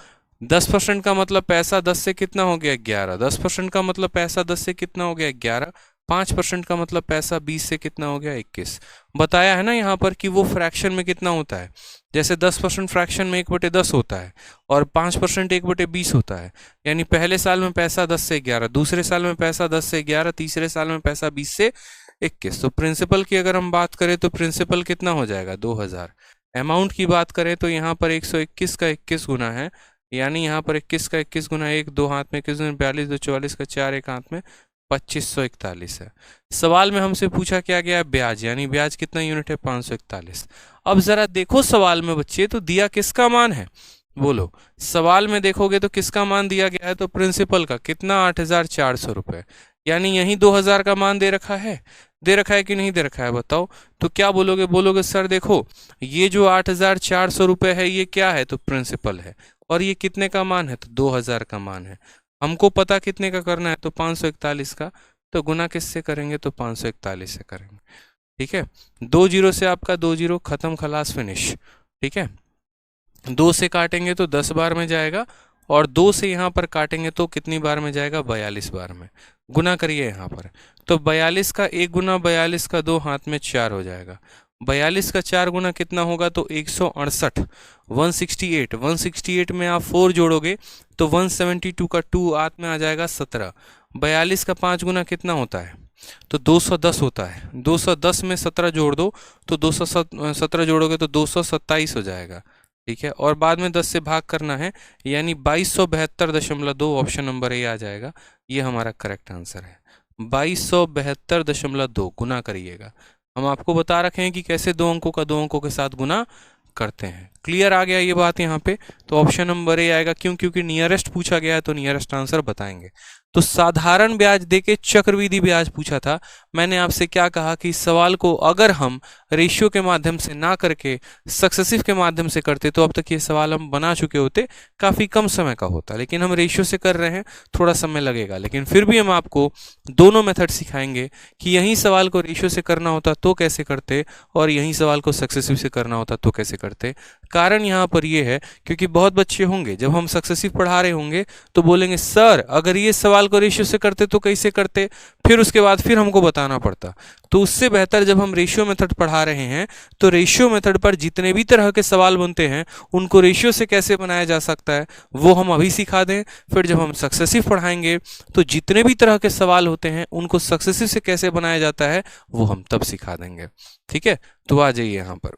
10% का मतलब पैसा 10 से कितना हो गया? 11। 10% का मतलब पैसा 10 से कितना हो गया? 11। 5% का मतलब पैसा 20 से कितना हो गया? 21। बताया है ना यहाँ पर कि वो फ्रैक्शन में कितना होता है। जैसे 10% फ्रैक्शन में 1/10 होता है और 5% 1/20 होता है। यानी पहले साल में पैसा 10 से 11, दूसरे साल में पैसा 10 से 11, तीसरे साल में पैसा 20 से 21। तो प्रिंसिपल की अगर हम बात करें तो प्रिंसिपल कितना हो जाएगा? 2000। अमाउंट की बात करें तो यहाँ पर 121 का 21 गुना है, यानी यहाँ पर 21 का 21 गुना, 1 2 हाथ में 21 गुना 42, 2 44 का 4 एक हाथ में 2541 है। सवाल में हमसे पूछा क्या गया है? ब्याज, यानी ब्याज कितना यूनिट है? 541। अब जरा देखो सवाल में बच्चे, तो दिया किसका मान है? बोलो, सवाल में देखोगे तो किसका मान दिया गया है? तो प्रिंसिपल का। कितना? 8,400 रुपए। यानी यही 2000 का मान दे रखा है। दे रखा है कि नहीं दे रखा है? बताओ। तो क्या बोलोगे? बोलोगे सर देखो ये जो 8,400 रुपए है ये क्या है? तो प्रिंसिपल है। और ये कितने का मान है? तो 2000 का मान है। हमको पता कितने का करना है? तो 541 का। तो गुना किससे करेंगे? तो 541 से करेंगे। ठीक है, 2 जीरो से आपका 2 जीरो खत्म, खलास, फिनिश। ठीक है, 2 से काटेंगे तो 10 बार में जाएगा और 2 से यहाँ पर काटेंगे तो कितनी बार में जाएगा? 42 बार में। गुना करिए यहाँ पर। तो 42 का 1 गुना, 42 का 2 हाथ में 4 हो जाएगा। 42 का 4 गुना कितना होगा? तो 168, 168। 168 में आप 4 जोड़ोगे तो 172 का 2 हाथ में आ जाएगा 17। 42 का 5 गुना कितना होता है? तो 210 होता है। 210 में 17 जोड़ दो तो 217 जोड़ोगे तो 227 हो जाएगा। ठीक है, और बाद में 10 से भाग करना है, यानी 2272.2। ऑप्शन नंबर ए आ जाएगा। ये हमारा करेक्ट आंसर है। 2272.2 गुना करिएगा। हम आपको बता रखे हैं कि कैसे 2 अंकों का 2 अंकों के साथ गुना करते हैं। क्लियर आ गया ये बात यहाँ पे? तो ऑप्शन नंबर ए आएगा। क्यों? क्योंकि नियरेस्ट पूछा गया है तो नियरेस्ट आंसर बताएंगे। तो साधारण ब्याज देके चक्रवृद्धि ब्याज पूछा था। मैंने आपसे क्या कहा कि सवाल को अगर हम रेशियो के माध्यम से ना करके सक्सेसिव के माध्यम से करते तो अब तक ये सवाल हम बना चुके होते, काफी कम समय का होता। लेकिन हम रेशियो से कर रहे हैं, थोड़ा समय लगेगा, लेकिन फिर भी हम आपको दोनों मेथड सिखाएंगे कि यही सवाल को रेशियो से करना होता तो कैसे करते और यही सवाल को सक्सेसिव से करना होता तो कैसे करते। कारण यहाँ पर ये है क्योंकि बहुत बच्चे होंगे जब हम सक्सेसिव पढ़ा रहे होंगे तो बोलेंगे सर अगर ये सवाल को रेशियो से करते तो कैसे करते, फिर उसके बाद फिर हमको बताना पड़ता। तो उससे बेहतर जब हम रेशियो मेथड पढ़ा रहे हैं तो रेशियो मेथड पर जितने भी तरह के सवाल बनते हैं उनको रेशियो से कैसे बनाया जा सकता है वो हम अभी सिखा दें। फिर जब हम सक्सेसिव पढ़ाएंगे तो जितने भी तरह के सवाल होते हैं उनको सक्सेसिव से कैसे बनाया जाता है वो हम तब सिखा देंगे। ठीक है, तो आ जाइए यहाँ पर।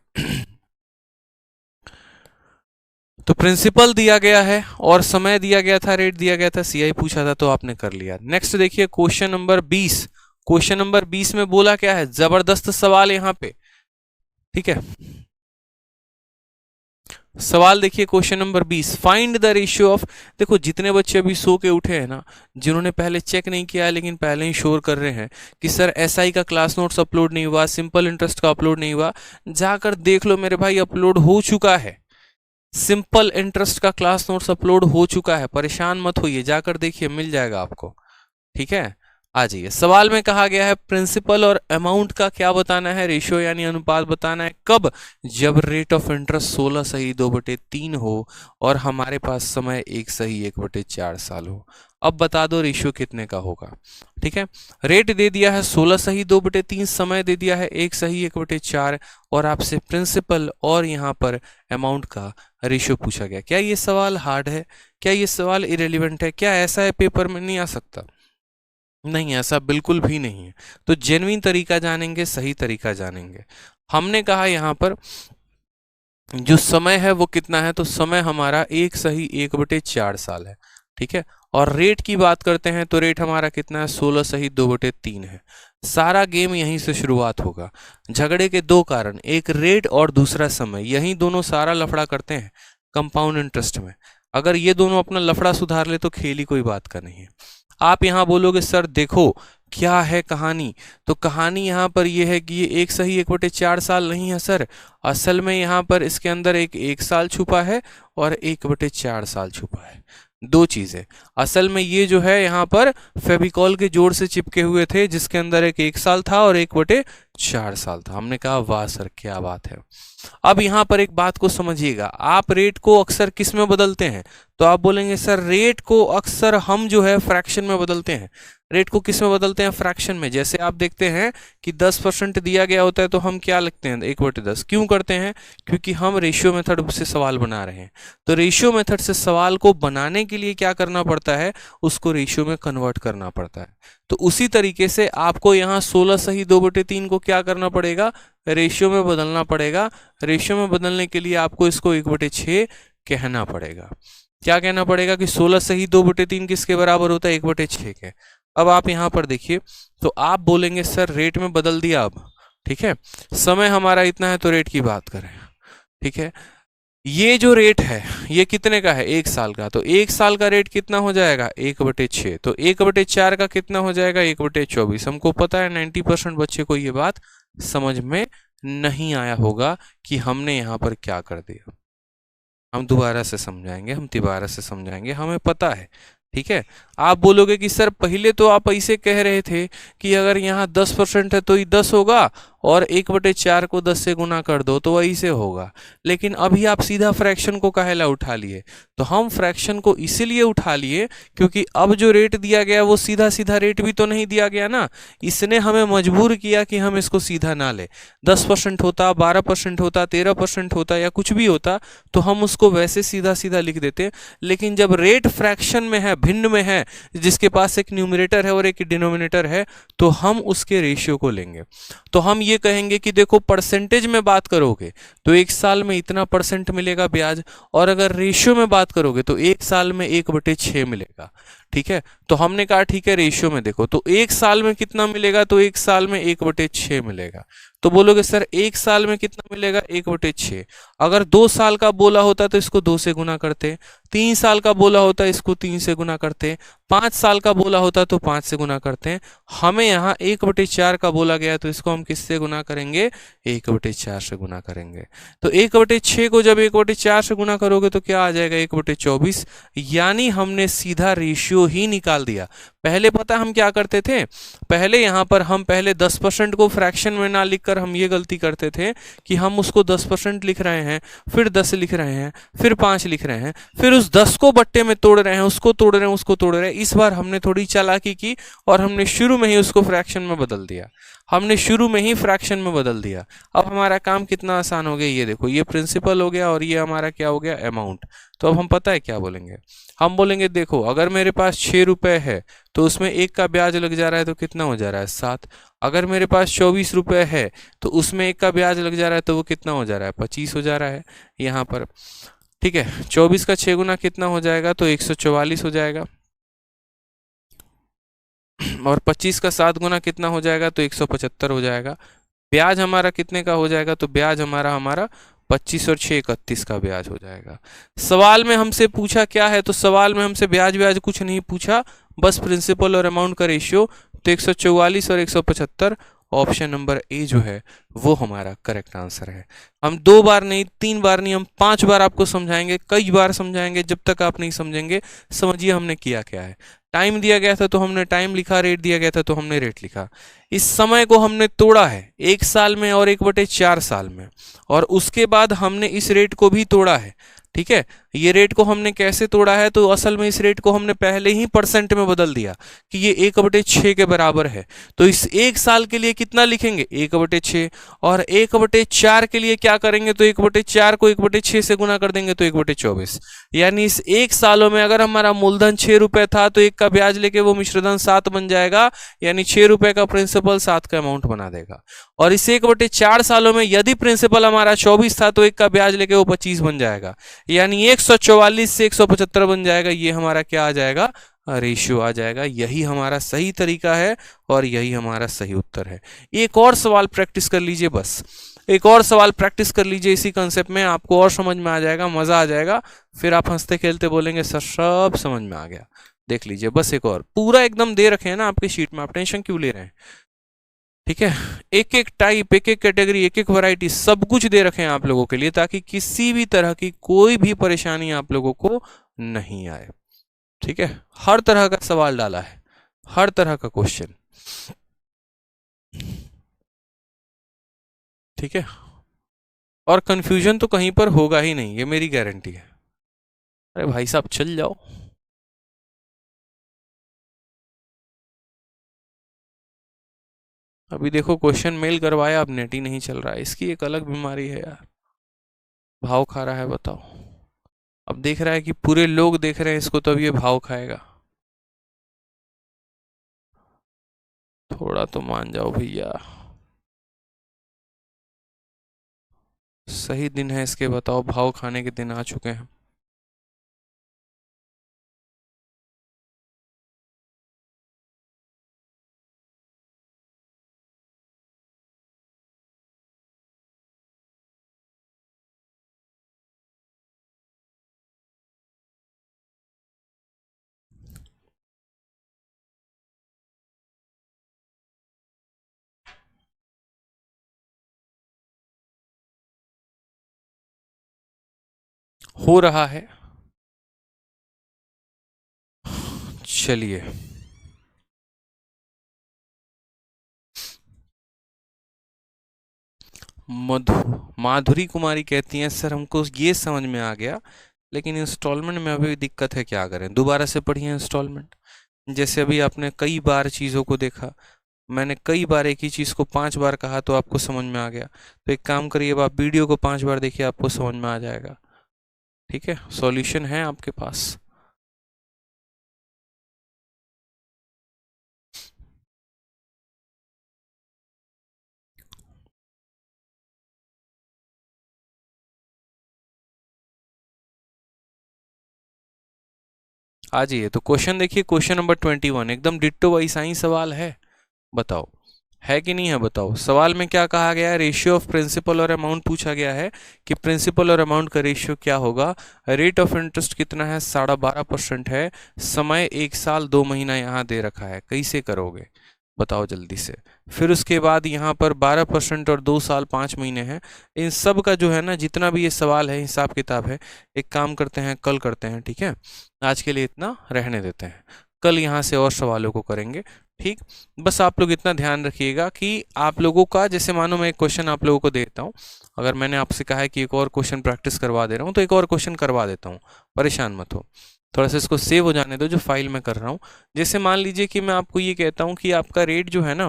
तो प्रिंसिपल दिया गया है और समय दिया गया था, रेट दिया गया था, सीआई पूछा था तो आपने कर लिया। नेक्स्ट देखिए क्वेश्चन नंबर 20। क्वेश्चन नंबर 20 में बोला क्या है? जबरदस्त सवाल यहाँ पे। ठीक है, सवाल देखिए question number 20, find the ratio of. देखो जितने बच्चे अभी सो के उठे हैं ना, जिन्होंने पहले चेक नहीं किया है लेकिन पहले ही शोर कर रहे हैं कि सर एसआई का क्लास नोट्स अपलोड नहीं हुआ, सिंपल इंटरेस्ट का अपलोड नहीं हुआ, जाकर देख लो मेरे भाई, अपलोड हो चुका है। सिंपल इंटरेस्ट का क्लास नोट्स अपलोड हो चुका है, परेशान मत होइए, जाकर देखिए मिल जाएगा आपको। ठीक है, आ जाइए। सवाल में कहा गया है प्रिंसिपल और अमाउंट का क्या बताना है? रेशियो यानी अनुपात बताना है। कब? जब रेट ऑफ इंटरेस्ट 16 सही 2/3 हो और हमारे पास समय 1 सही 1/4 साल हो। अब बता दो रेशियो कितने का होगा। ठीक है, रेट दे दिया है 16 सही 2/3, समय दे दिया है 1 सही 1/4 और आपसे प्रिंसिपल और यहाँ पर अमाउंट का रेशियो पूछा गया। क्या ये सवाल हार्ड है? क्या ये सवाल इरेलीवेंट है? क्या ऐसा है पेपर में नहीं आ सकता? नहीं, ऐसा बिल्कुल भी नहीं है। तो जेन्युइन तरीका जानेंगे, सही तरीका जानेंगे। हमने कहा यहाँ पर जो समय है वो कितना है? तो समय हमारा 1 सही 1/4 साल है। ठीक है, और रेट की बात करते हैं तो रेट हमारा कितना है? 16 सही 2/3 है। सारा गेम यहीं से शुरुआत होगा। झगड़े के दो कारण, एक रेट और दूसरा समय, यही दोनों सारा लफड़ा करते हैं कंपाउंड इंटरेस्ट में। अगर ये दोनों अपना लफड़ा सुधार ले तो खेल ही कोई बात का नहीं है। आप यहाँ बोलोगे सर देखो क्या है कहानी, तो कहानी यहाँ पर ये है कि ये 1/4 साल नहीं है सर, असल में यहाँ पर इसके अंदर एक साल छुपा है और 1/4 साल छुपा है। दो चीजें, असल में ये जो है यहाँ पर फेविकॉल के जोड़ से चिपके हुए थे जिसके अंदर एक साल था और 1/4 साल था। हमने कहा वाह सर क्या बात है। अब यहाँ पर एक बात को समझिएगा, आप रेट को अक्सर किस में बदलते हैं, तो आप बोलेंगे सर रेट को अक्सर हम जो है फ्रैक्शन में बदलते हैं। रेट को किस में बदलते हैं, फ्रैक्शन में। जैसे आप देखते हैं कि 10% दिया गया होता है तो हम क्या लिखते हैं 1/10। क्यों करते हैं, क्योंकि हम रेशियो मेथड से सवाल बना रहे हैं। तो रेशियो मेथड से सवाल को बनाने के लिए क्या करना पड़ता है, उसको रेशियो में कन्वर्ट करना पड़ता है। तो उसी तरीके से आपको यहाँ 16 सही 2/3 को क्या करना पड़ेगा, रेशियो में बदलना पड़ेगा। रेशियो में बदलने के लिए आपको इसको 1/6 कहना पड़ेगा। क्या कहना पड़ेगा कि 16 सही 2/3 किसके बराबर होता है, 1/6 के। अब आप यहाँ पर देखिए, तो आप बोलेंगे सर रेट में बदल दिया अब, ठीक है, समय हमारा इतना है तो रेट की बात करें, ठीक है। ये जो रेट है ये कितने का है, 1 साल का, तो 1 साल का रेट कितना हो जाएगा 1/6, तो 1/4 का कितना हो जाएगा 1/24। हमको पता है 90% बच्चे को ये बात समझ में नहीं आया होगा कि हमने यहाँ पर क्या कर दिया। हम दोबारा से समझाएंगे, हम तिबारा से समझाएंगे, हमें पता है, ठीक है। आप बोलोगे कि सर पहले तो आप ऐसे कह रहे थे कि अगर यहाँ 10% है तो ये 10 होगा और 1/4 को 10 से गुना कर दो तो वही से होगा, लेकिन अभी आप सीधा फ्रैक्शन को काहेला उठा लिए। तो हम फ्रैक्शन को इसीलिए उठा लिए क्योंकि अब जो रेट दिया गया वो सीधा सीधा रेट भी तो नहीं दिया गया ना, इसने हमें मजबूर किया कि हम इसको सीधा ना ले। 10% होता, 12% होता, 13% होता या कुछ भी होता तो हम उसको वैसे सीधा सीधा लिख देते। लेकिन जब रेट फ्रैक्शन में है, भिन्न में है, जिसके पास एक न्यूमरेटर है और एक डिनोमिनेटर है, तो हम उसके रेशियो को लेंगे। तो हम ये कहेंगे कि देखो परसेंटेज में बात करोगे तो 1 साल में इतना % मिलेगा ब्याज, और अगर रेशियो में बात करोगे तो 1 साल में 1/6 मिलेगा, ठीक है। तो हमने कहा ठीक है रेशियो में देखो, तो 1 साल में कितना मिलेगा, तो 1 साल में 1/6 मिलेगा। तो बोलोगे सर 1 साल में कितना मिलेगा 1/6। अगर 2 साल का बोला होता तो इसको 2 से गुना करते, 3 साल का बोला होता इसको 3 से गुना करते, 5 साल का बोला होता तो 5 से गुना करते। हमें यहाँ 1/4 का बोला गया तो इसको हम किससे गुना करेंगे, 1/4 से गुना करेंगे। तो 1/6 को जब 1/4 से गुना करोगे तो क्या आ जाएगा 1/24, यानी हमने सीधा रेशियो ही निकाल दिया। पहले पता हम क्या करते थे, पहले यहाँ पर हम पहले 10% को फ्रैक्शन में ना लिखकर हम ये गलती करते थे कि हम उसको 10% लिख रहे हैं, फिर 10 लिख रहे हैं, फिर 5 लिख रहे हैं, फिर उस 10 को बट्टे में तोड़ रहे हैं, उसको तोड़ रहे हैं, उसको तोड़ रहे हैं। इस बार हमने थोड़ी चालाकी की और हमने शुरू में ही उसको फ्रैक्शन में बदल दिया, हमने शुरू में ही फ्रैक्शन में बदल दिया। अब हमारा काम कितना आसान हो गया, ये देखो, ये प्रिंसिपल हो गया और ये हमारा क्या हो गया, अमाउंट। तो अब हम पता है क्या बोलेंगे, हम बोलेंगे देखो अगर मेरे पास 6 रुपए है तो उसमें 1 का ब्याज लग जा रहा है तो कितना हो जा रहा है 7। अगर मेरे पास 24 रुपए है तो उसमें 1 का ब्याज लग जा रहा है तो वो कितना हो जा रहा है 25 हो जा रहा है यहाँ पर, ठीक है। 24 का 6 गुना कितना हो जाएगा, तो 144 हो जाएगा, और 25 का 7 गुना कितना हो जाएगा, तो 175 हो जाएगा। ब्याज हमारा कितने का हो जाएगा, तो ब्याज हमारा 25 और 6 31 का ब्याज हो जाएगा। सवाल में हमसे पूछा क्या है, तो सवाल में हमसे ब्याज कुछ नहीं पूछा, बस प्रिंसिपल और अमाउंट का रेशियो। तो 144 और 175, ऑप्शन नंबर ए जो है वो हमारा करेक्ट आंसर है। हम 2 बार नहीं, 3 बार नहीं, हम 5 बार आपको समझाएंगे, कई बार समझाएंगे, जब तक आप नहीं समझेंगे। समझिए हमने किया क्या है, टाइम दिया गया था तो हमने टाइम लिखा, रेट दिया गया था तो हमने रेट लिखा। इस समय को हमने तोड़ा है 1 साल में और 1/4 साल में, और उसके बाद हमने इस रेट को भी तोड़ा है, ठीक है। ये रेट को हमने कैसे तोड़ा है, तो असल में इस रेट को हमने पहले ही % में बदल दिया कि ये 1/6 के बराबर है। तो इस 1 साल के लिए कितना लिखेंगे 1/6, और 1/4 के लिए क्या करेंगे, तो 1/4 को 1/6 से गुना कर देंगे तो 1/24। यानी इस 1 सालों में अगर हमारा मूलधन 6 रुपए था तो 1 का ब्याज लेके वो मिश्रधन 7 बन जाएगा, यानी 6 रुपए का प्रिंसिपल 7 का अमाउंट बना देगा। और इस 1/4 सालों में यदि प्रिंसिपल हमारा 24 था तो 1 का ब्याज लेके वो 25 बन जाएगा, यानी 144 से 175 बन जाएगा। ये हमारा क्या आ जाएगा, रेशियो आ जाएगा। यही हमारा सही तरीका है और यही हमारा सही उत्तर है। एक और सवाल प्रैक्टिस कर लीजिए बस। एक और सवाल प्रैक्टिस कर लीजिए इसी कंसेप्ट में, आपको और समझ में आ जाएगा, मजा आ जाएगा, फिर आप हंसते खेलते बोलेंगे सर सब समझ में आ गया। देख लीजिए बस एक और, पूरा एकदम दे रखे हैं ना आपकी शीट में, आप टेंशन क्यों ले रहे हैं, ठीक है। एक एक टाइप, एक एक कैटेगरी, एक एक वैरायटी, सब कुछ दे रखे हैं आप लोगों के लिए, ताकि किसी भी तरह की कोई भी परेशानी आप लोगों को नहीं आए, ठीक है। हर तरह का सवाल डाला है, हर तरह का क्वेश्चन, ठीक है। और कंफ्यूजन तो कहीं पर होगा ही नहीं, ये मेरी गारंटी है। अरे भाई साहब चल जाओ। अभी देखो क्वेश्चन मेल करवाया, अब नेट ही नहीं चल रहा है, इसकी एक अलग बीमारी है यार, भाव खा रहा है बताओ। अब देख रहा है कि पूरे लोग देख रहे हैं इसको, तो अब ये भाव खाएगा। थोड़ा तो मान जाओ भैया, सही दिन है इसके, बताओ भाव खाने के दिन आ चुके हैं। हो रहा है, चलिए। माधुरी कुमारी कहती हैं सर हमको ये समझ में आ गया, लेकिन इंस्टॉलमेंट में अभी दिक्कत है, क्या करें। दोबारा से पढ़िए इंस्टॉलमेंट। जैसे अभी आपने कई बार चीज़ों को देखा, मैंने कई बार एक ही चीज़ को 5 बार कहा तो आपको समझ में आ गया, तो एक काम करिए, अब आप वीडियो को 5 बार देखिए, आपको समझ में आ जाएगा, ठीक है। सॉल्यूशन है आपके पास। आ जाइए, तो क्वेश्चन देखिए, क्वेश्चन नंबर 21 एकदम डिट्टो वैसा ही सवाल है, बताओ है कि नहीं है, बताओ। सवाल में क्या कहा गया है, रेशियो ऑफ प्रिंसिपल और अमाउंट पूछा गया है कि प्रिंसिपल और अमाउंट का रेशियो क्या होगा, रेट ऑफ इंटरेस्ट कितना है, 12.5% है, समय 1 साल 2 महीना यहाँ दे रखा है, कैसे करोगे बताओ जल्दी से। फिर उसके बाद यहाँ पर 12% और 2 साल 5 महीने हैं। इन सब का जो है ना, जितना भी ये सवाल है, हिसाब किताब है, एक काम करते हैं कल करते हैं, ठीक है। आज के लिए इतना रहने देते हैं, कल यहाँ से और सवालों को करेंगे, ठीक। बस आप लोग इतना ध्यान रखिएगा कि आप लोगों का, जैसे मानो मैं एक क्वेश्चन आप लोगों को देता हूँ, अगर मैंने आपसे कहा है कि एक और क्वेश्चन प्रैक्टिस करवा दे रहा हूँ, तो एक और क्वेश्चन करवा देता हूँ, परेशान मत हो। थोड़ा सा इसको सेव हो जाने दो जो फाइल में कर रहा हूँ। जैसे मान लीजिए कि मैं आपको ये कहता हूँ कि आपका रेट जो है ना,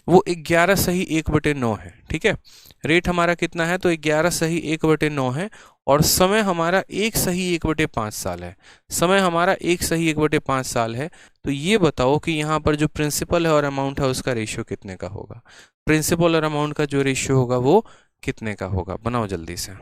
वो 11/1/9 है, ठीक है। रेट हमारा कितना है, तो 11/1/9 है, और समय हमारा 1/1/5 साल है। समय हमारा 1/1/5 साल है। तो ये बताओ कि यहाँ पर जो प्रिंसिपल है और अमाउंट है, उसका रेशियो कितने का होगा। प्रिंसिपल और अमाउंट का जो रेशियो होगा वो कितने का होगा, बनाओ जल्दी से,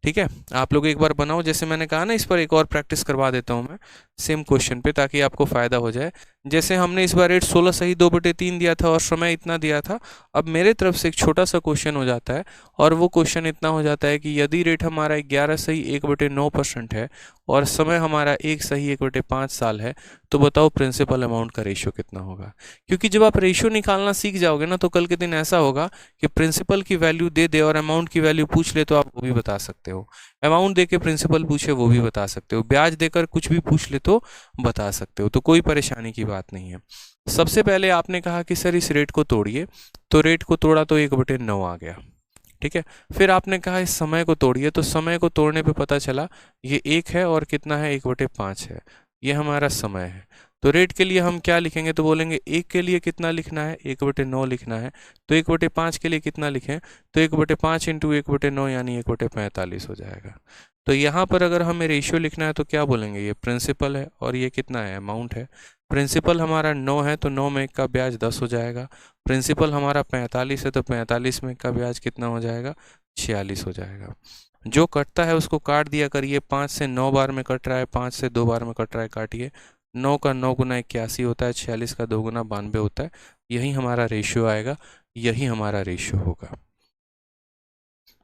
ठीक है। आप लोग एक बार बनाओ, जैसे मैंने कहा ना, इस पर एक और प्रैक्टिस करवा देता हूँ मैं सेम क्वेश्चन पे, ताकि आपको फ़ायदा हो जाए। जैसे हमने इस बार रेट 16/2/3 दिया था और समय इतना दिया था, अब मेरे तरफ से एक छोटा सा क्वेश्चन हो जाता है, और वो क्वेश्चन इतना हो जाता है कि यदि रेट हमारा 11/1/9% है और समय हमारा 1/1/5 साल है, तो बताओ प्रिंसिपल अमाउंट का रेशियो कितना होगा। क्योंकि जब आप रेशियो निकालना सीख जाओगे ना, तो कल के दिन ऐसा होगा कि प्रिंसिपल की वैल्यू दे दे और अमाउंट की वैल्यू पूछ ले, तो आप वो भी बता सकते हो। अमाउंट दे के प्रिंसिपल पूछे, वो भी बता सकते हो। ब्याज देकर कुछ भी पूछ ले तो बता सकते हो, तो कोई परेशानी की बात नहीं है। सबसे पहले आपने कहा कि सर इस रेट को तोड़िए, तो रेट को तोड़ा तो 1/9 आ गया, ठीक है। फिर आपने कहा इस समय को तोड़िए, तो समय को तोड़ने पे पता चला ये 1 है और कितना है, 1/5 है, ये हमारा समय है। तो रेट के लिए हम क्या लिखेंगे, तो बोलेंगे 1 के लिए कितना लिखना है, 1/9 लिखना है। तो 1/5 के लिए कितना लिखें, तो 1/5 इंटू 1/9 यानी 1/45 हो जाएगा। तो यहाँ पर अगर हमें रेशियो लिखना है तो क्या बोलेंगे, ये प्रिंसिपल है और ये कितना है, अमाउंट है। प्रिंसिपल हमारा 9 है, तो 9 में 1 का ब्याज 10 हो जाएगा। प्रिंसिपल हमारा 45 है, तो 45 में 1 का ब्याज कितना हो जाएगा, 46 हो जाएगा। जो कटता है उसको काट दिया करिए, 5 से 9 बार में कट रहा है, 5 से 2 बार में कट रहा है, काटिए। 9 का 9 गुना 81 होता है, 46 का 2 गुना 92 होता है। यही हमारा रेशियो आएगा, यही हमारा रेशियो होगा।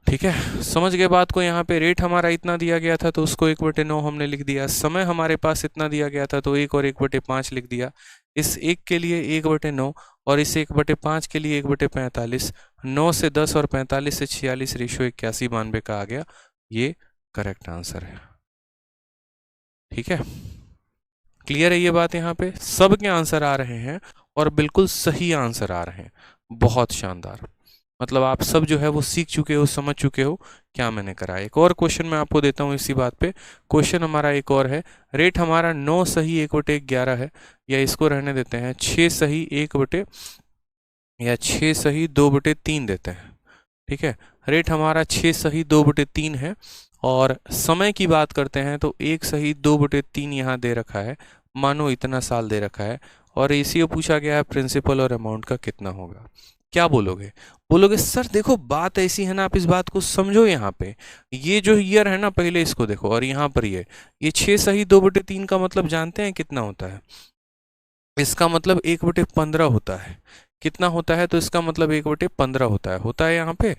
ठीक है, समझ गए बात को। यहाँ पे रेट हमारा इतना दिया गया था तो उसको 1/9 हमने लिख दिया। समय हमारे पास इतना दिया गया था तो 1 और 1/5 लिख दिया। इस 1 के लिए 1/9 और इस 1/5 के लिए 1/45। 9 से 10 और 45 से 46 रेशियो 81-92 का आ गया। ये करेक्ट आंसर है। ठीक है, क्लियर है ये बात। यहाँ पे सबके आंसर आ रहे हैं और बिल्कुल सही आंसर आ रहे हैं। बहुत शानदार, मतलब आप सब जो है वो सीख चुके हो, समझ चुके हो क्या मैंने करा। एक और क्वेश्चन मैं आपको देता हूँ इसी बात पे। क्वेश्चन हमारा एक और है। रेट हमारा 9 सही 1/11 है, या इसको रहने देते हैं 6 सही 1 या 6 सही 2/3 देते हैं। ठीक है, रेट हमारा 6 सही 2/3 है और समय की बात करते हैं तो 1 सही 2/3 यहाँ दे रखा है, मानो इतना साल दे रखा है। और रेशियो पूछा गया है प्रिंसिपल और अमाउंट का कितना होगा। क्या बोलोगे? बोलोगे सर देखो बात ऐसी है ना, आप इस बात को समझो। यहाँ पे ये जो ईयर है ना, पहले इसको देखो, और यहाँ पर ये 6 सही 2/3 का मतलब जानते हैं कितना होता है? इसका मतलब 1/15 होता है। कितना होता है? तो इसका मतलब 1/15 होता है यहाँ पे,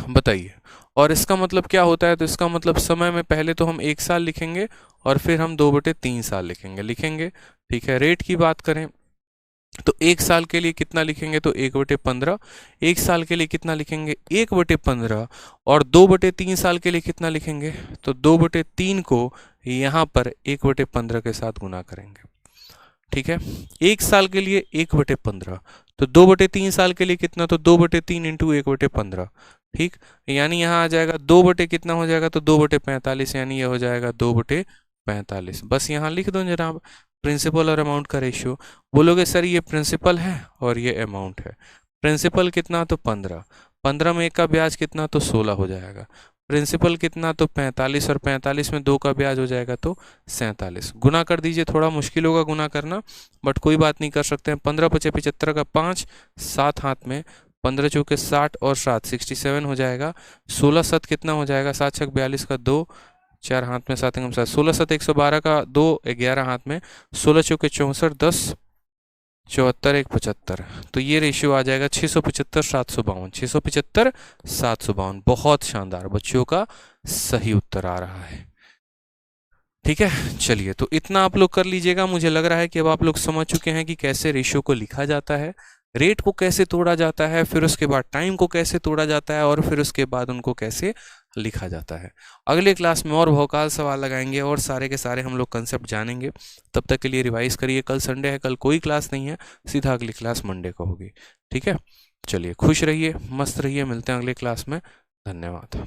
बताइए। और इसका मतलब क्या होता है? तो इसका मतलब समय में पहले तो हम 1 साल लिखेंगे और फिर हम 2/3 साल लिखेंगे। ठीक है, रेट की बात करें तो 1 साल के लिए कितना लिखेंगे? तो 1/15। 1 साल के लिए कितना लिखेंगे? 1/15। और 2/3 साल के लिए कितना लिखेंगे? तो 2/3 को यहाँ पर 1/15 के साथ गुना करेंगे। ठीक है, 1 साल के लिए 1/15, तो 2/3 साल के लिए कितना? तो 2/3 इंटू 1/15। ठीक, यानी यहाँ आ जाएगा 2 बटे कितना हो जाएगा? तो 2/45, यानी ये हो जाएगा 2/45। बस यहाँ लिख दो जनाब प्रिंसिपल और अमाउंट का रेशियो। बोलोगे सर ये प्रिंसिपल है और ये अमाउंट है। प्रिंसिपल कितना? तो 15। 15 में 1 का ब्याज कितना? तो 16 हो जाएगा। प्रिंसिपल कितना? तो 45, और 45 में 2 का ब्याज हो जाएगा तो 47। गुना कर दीजिए, थोड़ा मुश्किल होगा गुना करना, बट कोई बात नहीं, कर सकते हैं। 15 × 5 = 75 का 5, 7 हाथ में, 15 × 4 = 60 और 7 67 हो जाएगा। 16 7 कितना हो जाएगा? 7 6 42 का 2, 4 हाथ में, 7 × 7 16 7 112 का 2, 11 हाथ में, 16 4 64 10 74 1 75। तो ये रेशियो आ जाएगा 675 752। 675 752, बहुत शानदार, बच्चों का सही उत्तर आ रहा है। ठीक है, चलिए तो इतना आप लोग कर लीजिएगा। मुझे लग रहा है कि अब आप लोग समझ चुके हैं कि कैसे रेशियो को लिखा जाता है, रेट को कैसे तोड़ा जाता है, फिर उसके बाद टाइम को कैसे तोड़ा जाता है, और फिर उसके बाद उनको कैसे लिखा जाता है। अगले क्लास में और भौकाल सवाल लगाएंगे और सारे के सारे हम लोग कंसेप्ट जानेंगे। तब तक के लिए रिवाइज करिए। कल संडे है, कल कोई क्लास नहीं है, सीधा अगली क्लास मंडे को होगी। ठीक है, चलिए खुश रहिए, मस्त रहिए, मिलते हैं अगले क्लास में। धन्यवाद।